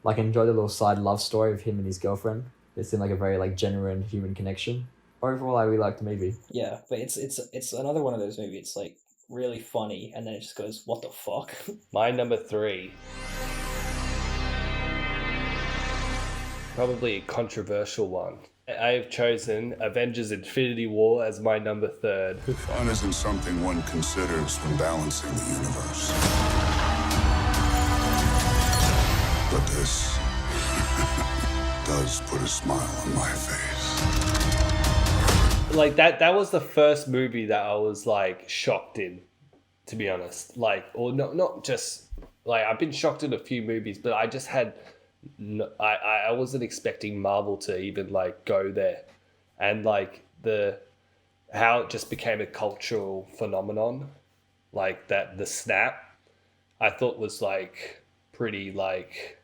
Like, I enjoyed the little side love story of him and his girlfriend. It seemed like a very like genuine human connection. Overall, I really liked the movie. Yeah, but it's another one of those movies. It's like really funny, and then it just goes, "What the fuck?" My number 3. Probably a controversial one. I have chosen Avengers Infinity War as my number 3rd. Fun isn't something one considers when balancing the universe. But this does put a smile on my face. Like that was the first movie that I was like shocked in, to be honest. Like, or not just like I've been shocked in a few movies, but I just had I wasn't expecting Marvel to even like go there, and like how it just became a cultural phenomenon, like that the snap, I thought was like pretty like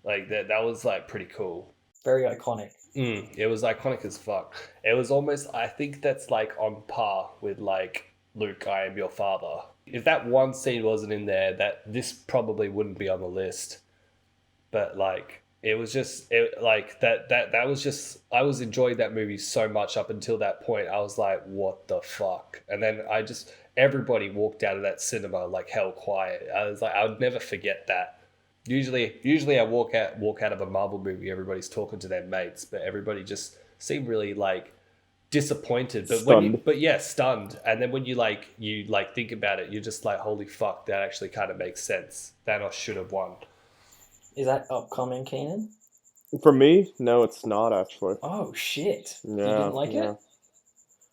that was like pretty cool. Very iconic. It was iconic as fuck. It was almost, I think that's like on par with like Luke, I am your father. If that one scene wasn't in there, this probably wouldn't be on the list. But like it was just that was just, I was enjoying that movie so much up until that point. I was like, what the fuck? And then everybody walked out of that cinema like hell quiet. I was like, I would never forget that. Usually I walk out of a Marvel movie, everybody's talking to their mates, but everybody just seemed really like disappointed. But Stunned. Stunned. And then when you think about it, you're just like, holy fuck, that actually kind of makes sense. Thanos should have won. Is that upcoming, Keenan? For me, no, it's not actually. Oh shit! Yeah, You didn't like yeah. it?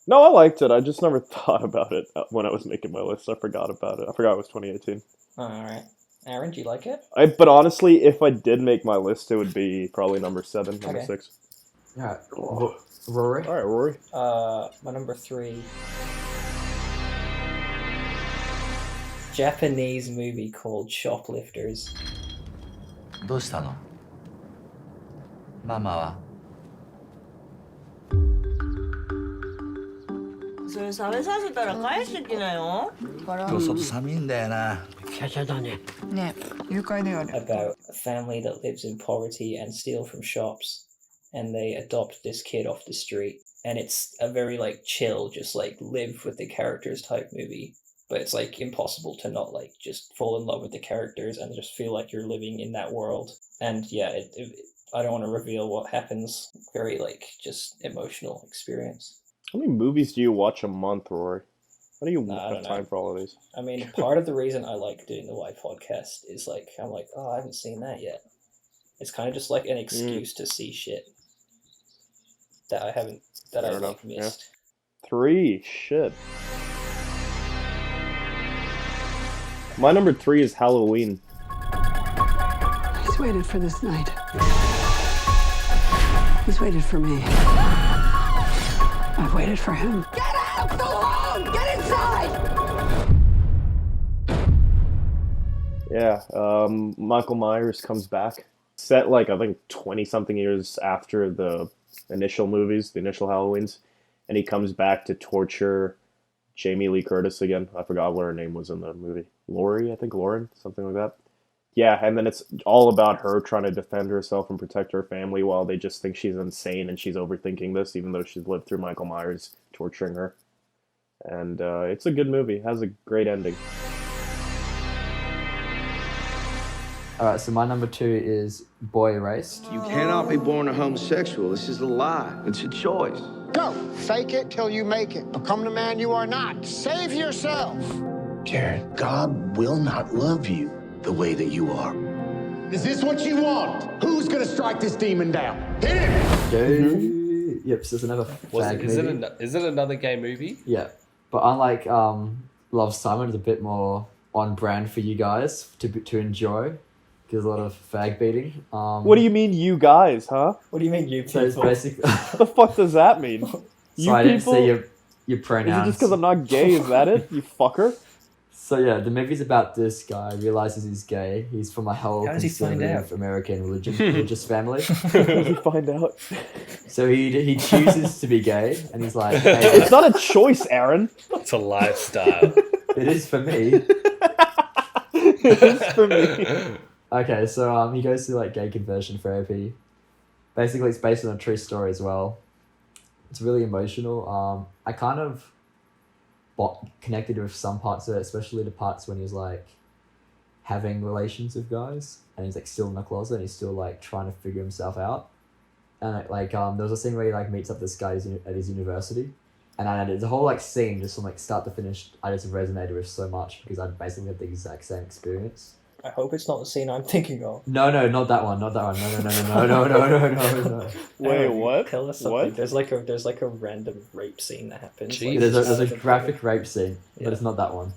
No, I liked it. I just never thought about it when I was making my list. I forgot about it. I forgot it was 2018. Oh, all right. Aaron, do you like it? But honestly, if I did make my list, it would be probably number 7, number Okay. 6. Yeah, Rory. All right, Rory. My number 3. Japanese movie called Shoplifters. どうしたのママはそれ食べさせたら返してきなよ。今日外寒いんだよな。キャキャだね。ねえ、誘拐だよね。 About a family that lives in poverty and steal from shops, and they adopt this kid off the street. And it's a very like chill, just like live with the characters type movie. But it's like impossible to not like just fall in love with the characters and just feel like you're living in that world. And yeah, I don't want to reveal what happens. Very like just emotional experience. How many movies do you watch a month, Rory? How do you I have don't time know. for all of these? I mean, part of the reason I like doing the Y podcast is like I'm like, oh, I haven't seen that yet. It's kind of just like an excuse to see shit that I haven't that Fair I enough, like missed. Yeah. 3, shit. My number 3 is Halloween. He's waited for this night. He's waited for me. I've waited for him. Get out! Go home! Get inside! Yeah, Michael Myers comes back. Set like, I think, 20-something years after the initial movies, the initial Halloweens. And he comes back to torture Jamie Lee Curtis again. I forgot what her name was in the movie. Lori, I think Lauren, something like that. Yeah, and then it's all about her trying to defend herself and protect her family while they just think she's insane and she's overthinking this, even though she's lived through Michael Myers torturing her. And it's a good movie. It has a great ending. Alright, so my number 2 is Boy Erased. You cannot be born a homosexual. This is a lie. It's a choice. Go. Fake it till you make it. Become the man you are not. Save yourself. Jared, God will not love you the way that you are. Is this what you want? Who's gonna strike this demon down? Hit him! Yep, so it's another fag movie. Is it another gay movie? Yeah, but unlike Love, Simon is a bit more on brand for you guys to enjoy. There's a lot of fag beating. What do you mean, you guys, huh? What do you mean, you people? So it's basically... What the fuck does that mean? So I didn't say your pronouns. Is it just because I'm not gay? Is that it? You fucker? So yeah, the movie's about this guy realizes he's gay. He's from a whole How does he find conservative American religious family. How does he find out? So he chooses to be gay, and he's like, hey, it's not a choice, Aaron. It's a lifestyle. It is for me. It is for me. Okay, so he goes to like gay conversion therapy. Basically, it's based on a true story as well. It's really emotional. I kind of connected with some parts of it, especially the parts when he's like having relations with guys, and he's like still in the closet, and he's still like trying to figure himself out. And like there was a scene where he like meets up this guy at his university, and there's a whole like scene just from like start to finish. I just resonated with so much because I basically had the exact same experience. I hope it's not the scene I'm thinking of. No, not that one. No. Wait, what? Tell us something. What? There's like a random rape scene that happens. Like, There's a graphic rape scene, Yeah. but it's not that one.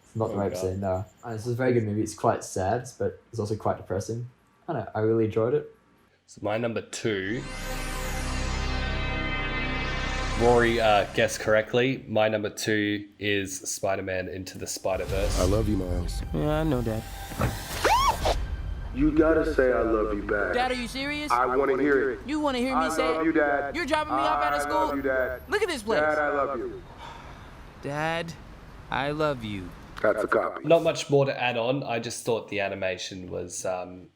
It's not the rape scene, no. And it's a very good movie. It's quite sad, but it's also quite depressing. I don't know. I really enjoyed it. So my number 2. Rory guessed correctly. My number 2 is Spider-Man Into the Spider-Verse. I love you, Miles. Yeah, I know that. You gotta say I love you back. Dad, are you serious? I want to hear it. You want to hear me say it? I love you, Dad. You're dropping me off out of school? I love you, Dad. Look at this place. Dad, I love you. Dad, I love you. That's a copy. Not much more to add on. I just thought the animation was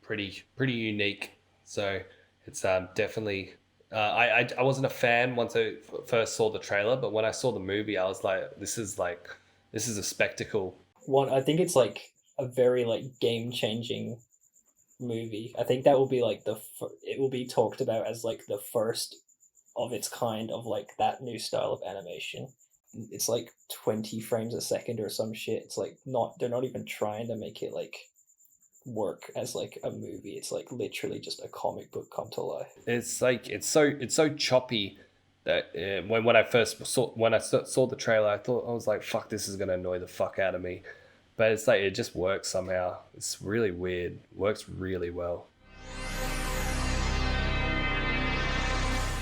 pretty unique. So it's definitely... I wasn't a fan once I first saw the trailer, but when I saw the movie, I was like, this is a spectacle. I think it's like a very like game-changing movie. I think that will be like it will be talked about as like the first of its kind of like that new style of animation. It's like 20 frames a second or some shit. It's like they're not even trying to make it like work as like a movie. It's like literally just a comic book come to life. It's like it's so choppy that when I saw the trailer, I was like, fuck, this is gonna annoy the fuck out of me. But it's like it just works somehow. It's really weird. Works really well.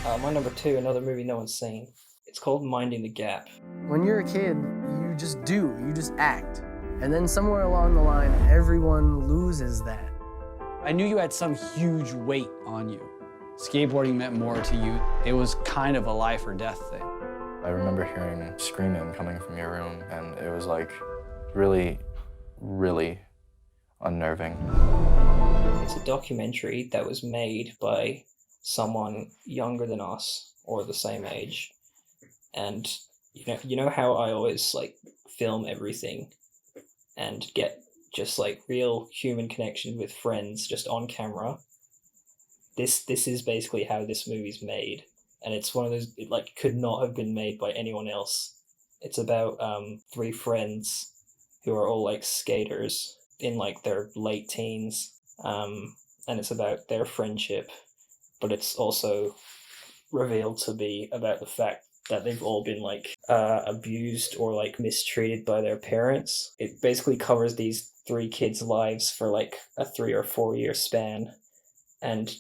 My number 2, another movie no one's seen. It's called Minding the Gap. When you're a kid, you just do. You just act. And then somewhere along the line, everyone loses that. I knew you had some huge weight on you. Skateboarding meant more to you. It was kind of a life or death thing. I remember hearing screaming coming from your room, and it was like really, really unnerving. It's a documentary that was made by someone younger than us or the same age. And you know how I always like film everything and get just like real human connection with friends just on camera. This is basically how this movie's made, and it's one of those, it like could not have been made by anyone else. It's about 3 friends who are all like skaters in like their late teens, and it's about their friendship, but it's also revealed to be about the fact that they've all been like abused or like mistreated by their parents. It basically covers these 3 kids' lives for like a 3 or 4 year span, and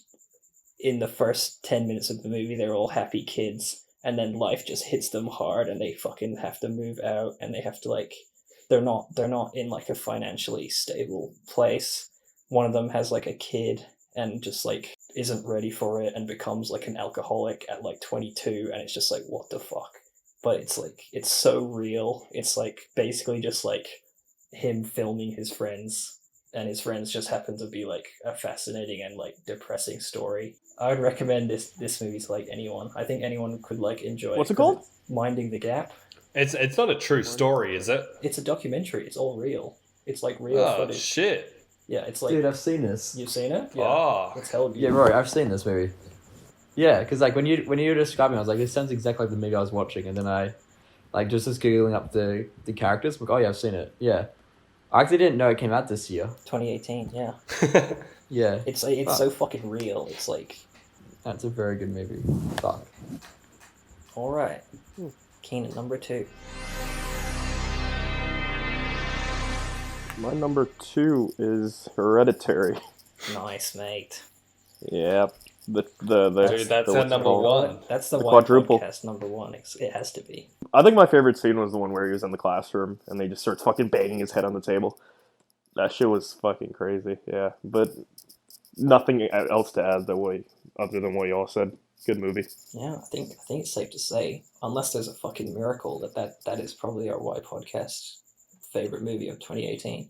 in the first 10 minutes of the movie they're all happy kids, and then life just hits them hard and they fucking have to move out, and they have to like they're not in like a financially stable place. One of them has like a kid and just like isn't ready for it and becomes like an alcoholic at like 22, and it's just like, what the fuck? But it's like, it's so real. It's like basically just like him filming his friends, and his friends just happen to be like a fascinating and like depressing story. I would recommend this movie to like anyone. I think anyone could like enjoy. What's it 'cause called? it's Minding the Gap. It's not a true story, is it? It's a documentary. It's all real. It's like real Oh footage. shit! Yeah, it's like Dude, I've seen this. you've seen it. Yeah, Oh. it's hell good. Yeah, Rory, I've seen this movie. Yeah, because like when you were describing, I was like, this sounds exactly like the movie I was watching, and then I, like, just googling up the characters. Like, oh yeah, I've seen it. Yeah, I actually didn't know it came out this year. 2018. Yeah. Yeah, It's Fuck. so fucking real. It's like, That's a very good movie. Fuck. all right, Keenan, number 2. My number 2 is Hereditary. Nice, mate. Yeah. The Dude, that's our what's it number called? one. That's the The White quadruple. Podcast number 1. It has to be. I think my favorite scene was the one where he was in the classroom and they just starts fucking banging his head on the table. That shit was fucking crazy. Yeah, but nothing else to add other than what y'all said. Good movie. Yeah, I think it's safe to say, unless there's a fucking miracle, that is probably our White Podcast favorite movie of 2018.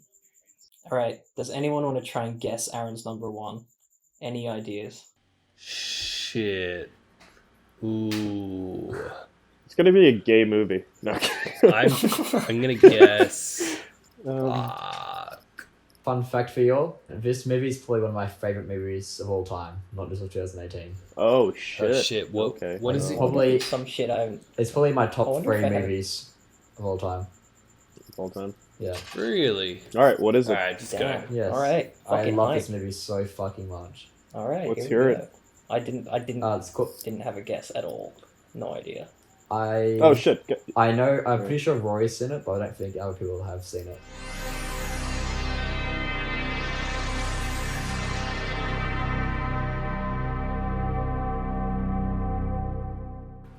All right, does anyone want to try and guess Aaron's number 1? Any ideas? Shit. Ooh. It's gonna be a gay movie. No. I'm gonna guess. Fun fact for y'all: this movie is probably one of my favorite movies of all time, not just of 2018. Oh shit! Oh shit! What? Okay. What is it? Probably some shit I haven't. It's probably my I top wonder 3 if I haven't- movies of all time. All time. Yeah. Really? All right. What is it? All right, just go. Damn. Yes. All right. I Fucking love hype. this movie so fucking much. All right. Let's here we hear go. it. I didn't. It's cool. Didn't have a guess at all. No idea. Oh shit! I know. I'm pretty sure Rory's seen it, but I don't think other people have seen it.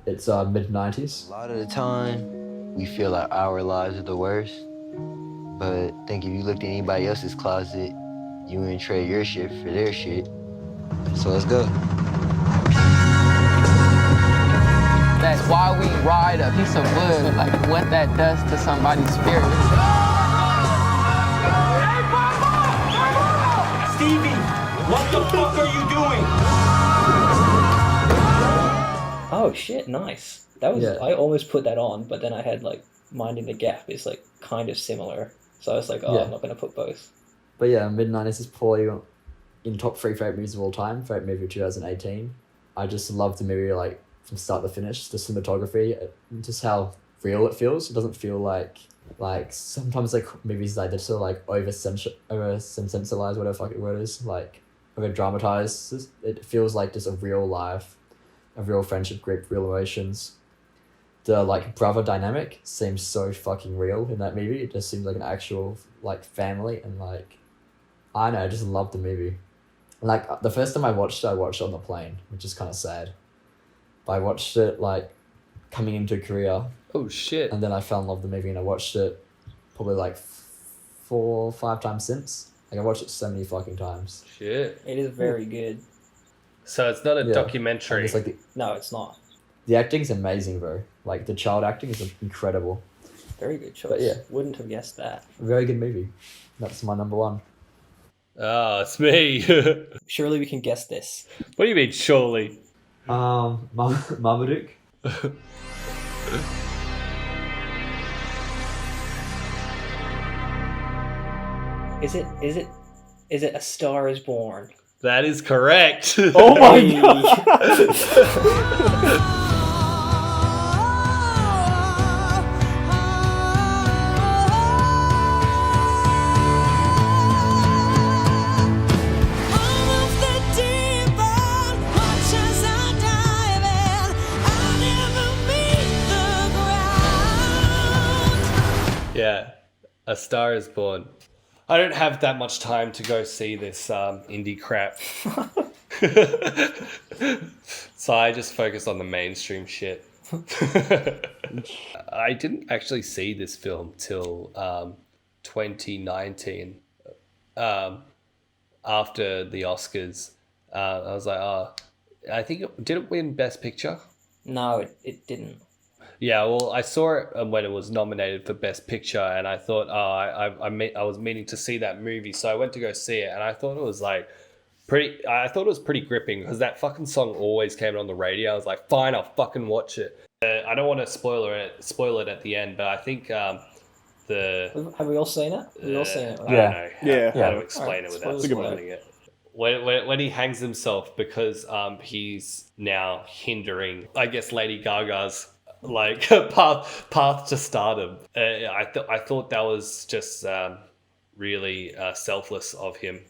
It's mid-90s. A lot of the time, we feel like our lives are the worst. But I think if you looked at anybody else's closet, you wouldn't trade your shit for their shit. So let's go. That's why we ride a piece of wood, like what that does to somebody's spirit. Stevie, what the fuck are you doing? Oh shit! Nice. That was. Yeah. I almost put that on, but then I had like Minding the Gap is like kind of similar, so I was like, oh, Yeah. I'm not gonna put both. But yeah, mid-90s is probably in top 3 favorite movies of all time. Favorite movie of 2018. I just love the movie like from start to finish. The cinematography, just how real it feels. It doesn't feel like sometimes like movies like they're sort of like over sensationalized, whatever fucking word is, like over dramatized. It feels like just a real life, a real friendship group, real emotions. The like brother dynamic seems so fucking real in that movie. It just seems like an actual like family, and like I don't know, I just love the movie. Like the first time I watched it on the plane, which is kind of sad. But I watched it like coming into Korea, Oh shit! and then I fell in love with the movie, and I watched it probably like 4 or 5 times since. Like I watched it so many fucking times. Shit. It is very good. So it's not a Yeah. documentary. And it's like No, it's not. the acting's amazing, bro. Like the child acting is incredible. Very good choice. But yeah. Wouldn't have guessed that. Very good movie. That's my number 1. Oh, it's me. Surely we can guess this. What do you mean, surely? Marmaduke. Is it A Star Is Born? That is correct. Oh my god! Yeah, A Star Is Born. I don't have that much time to go see this indie crap. So I just focus on the mainstream shit. I didn't actually see this film till 2019. After the Oscars, I was like, oh, I think did it win Best Picture? No, it didn't. Yeah, well, I saw it when it was nominated for Best Picture, and I thought, I was meaning to see that movie, so I went to go see it, and I thought it was like I thought it was pretty gripping because that fucking song always came on the radio. I was like, fine, I'll fucking watch it. I don't want to spoil it at the end, but I think Have we all seen it? We've all seen it, right? I don't know how to explain Alright, it without spoilers spoiling it. When he hangs himself because he's now hindering, I guess, Lady Gaga's like path to stardom. I thought that was just really selfless of him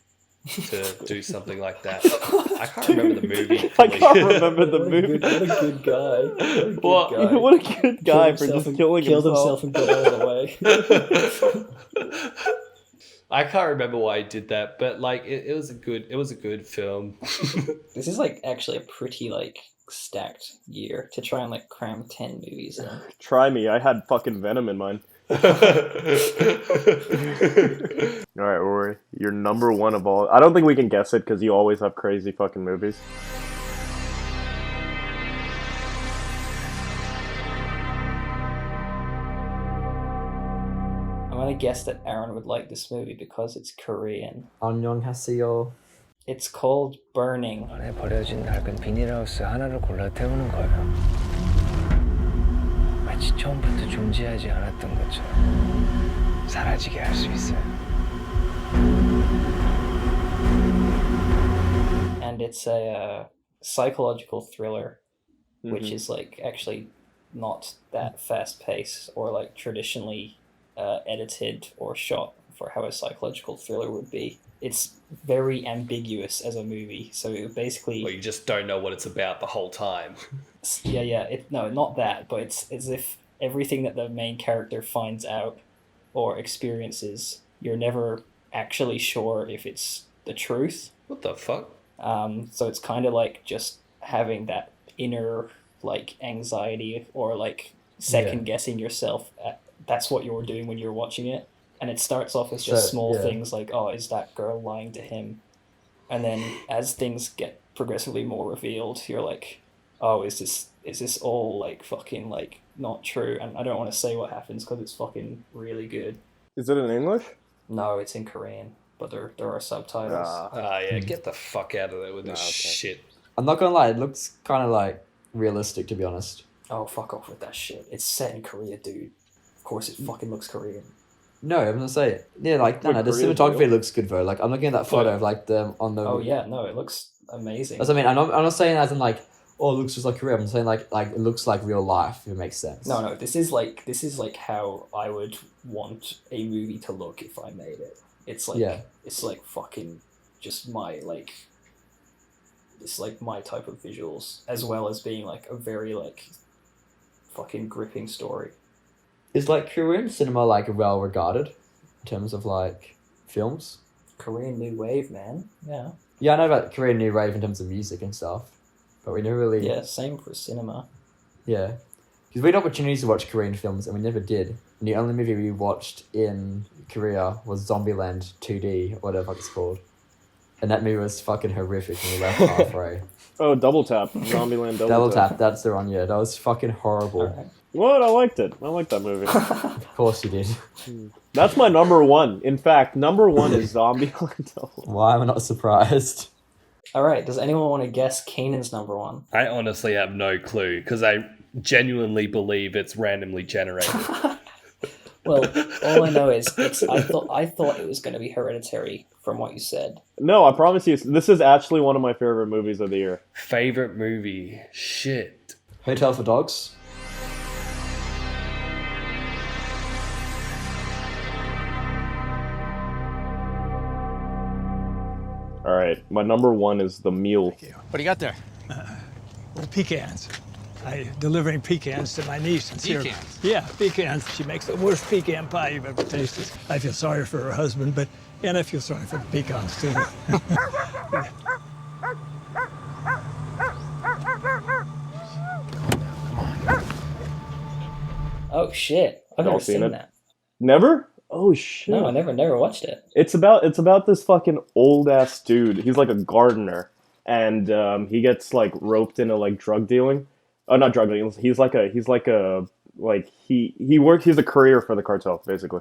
to do something like that. I can't remember the movie. I can't remember the movie. What a good guy. What a good guy for just killing himself. And got out of the way. I can't remember why he did that, but like it was a good film. This is like actually a pretty like stacked year to try and like cram 10 movies in. Try me. I had fucking Venom in mind. All right, Rory, you're number one of all. I don't think we can guess it because you always have crazy fucking movies. I'm gonna guess that Aaron would like this movie because it's Korean. 안녕하세요. It's called Burning. 안에 버려진 낡은 비닐하우스 하나를 골라 태우는 거예요. 마치 처음부터 존재하지 않았던 것처럼 사라지게 할 수 있어요. And it's a psychological thriller, which is like actually not that fast paced or like traditionally edited or shot for how a psychological thriller would be. It's very ambiguous as a movie, so basically... Well, you just don't know what it's about the whole time. No, not that, but it's as if everything that the main character finds out or experiences, you're never actually sure if it's the truth. What the fuck? So it's kind of like just having that inner like anxiety or like second guessing yourself. That's what you're doing when you're watching it. And it starts off as just small things like, oh, is that girl lying to him? And then as things get progressively more revealed, you're like, oh, is this all like fucking like not true? And I don't want to say what happens because it's fucking really good. Is it in English? No, it's in Korean, but there are subtitles. Yeah, get the fuck out of there with this shit. I'm not gonna lie, it looks kind of like realistic, to be honest. Oh, fuck off with that shit. It's set in Korea, dude. Of course it fucking looks Korean. No, I'm gonna say it. Yeah, like no, the cinematography looks good though. Like I'm looking at that photo of like them on the. Oh yeah, no, it looks amazing. That's what I mean. I'm not saying as in like, oh, it looks just like Korea. I'm saying like it looks like real life. If it makes sense. No, this is like how I would want a movie to look if I made it. It's like it's like fucking just my like. It's like my type of visuals, as well as being like a very like fucking gripping story. Is like Korean cinema like well regarded in terms of like films? Korean New Wave, man. Yeah. Yeah, I know about Korean New Wave in terms of music and stuff, but we never really. Yeah, same for cinema. Yeah, because we had opportunities to watch Korean films and we never did. And the only movie we watched in Korea was Zombieland 2D, or whatever it's called, and that movie was fucking horrific and we left halfway. Oh, Double Tap. Zombieland Double Tap. That's the one. Yeah, that was fucking horrible. Right. What? I liked it. I liked that movie. Of course you did. That's my number one. In fact, number one is Zombieland Double. Why am I not surprised? All right. Does anyone want to guess Keenan's number one? I honestly have no clue because I genuinely believe it's randomly generated. Well, all I know is I thought it was going to be Hereditary from what you said. No, I promise you, this is actually one of my favorite movies of the year. Favorite movie? Shit. Hotel for Dogs. All right, my number one is The Mule. What do you got there? Well, pecans. I'm delivering pecans to my niece. And Pecans? Yeah, pecans. She makes the worst pecan pie you've ever tasted. I feel sorry for her husband, and I feel sorry for the pecans, too. Oh, shit. I've never seen that. Never? Oh, shit. No, I never watched it. It's about this fucking old-ass dude. He's like a gardener. And he gets like roped into like drug dealing. Oh, not drug dealing. He's like he works. He's a courier for the cartel, basically.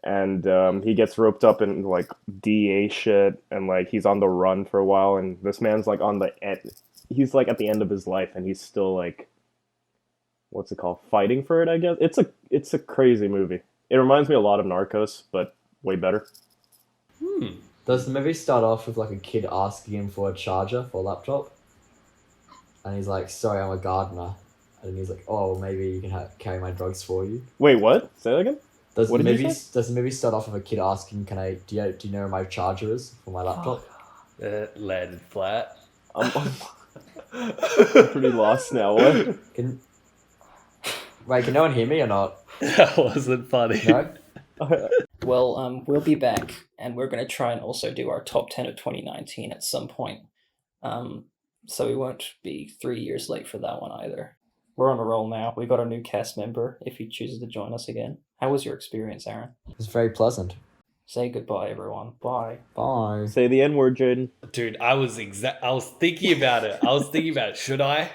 And he gets roped up in like DA shit, and like he's on the run for a while. And this man's like on the end. He's like at the end of his life, and he's still like, what's it called? Fighting for it, I guess. It's a crazy movie. It reminds me a lot of Narcos, but way better. Does the movie start off with like a kid asking him for a charger for a laptop? And he's like, "Sorry, I'm a gardener." And he's like, "Oh, maybe you can carry my drugs for you." Wait, what? Say that again. Does the movie start off with a kid asking, "Can I? Do you know where my charger is for my laptop?" Landed flat. I'm pretty lost now. What? Wait, can no one hear me or not? That wasn't funny. No? Well, we'll be back, and we're going to try and also do our top 10 of 2019 at some point. So we won't be 3 years late for that one either. We're on a roll now. We got a new cast member if he chooses to join us again. How was your experience, Aaron? It was very pleasant. Say goodbye, everyone. Bye. Bye. Say the N-word, Jayden. Dude, I was thinking about it. Should I?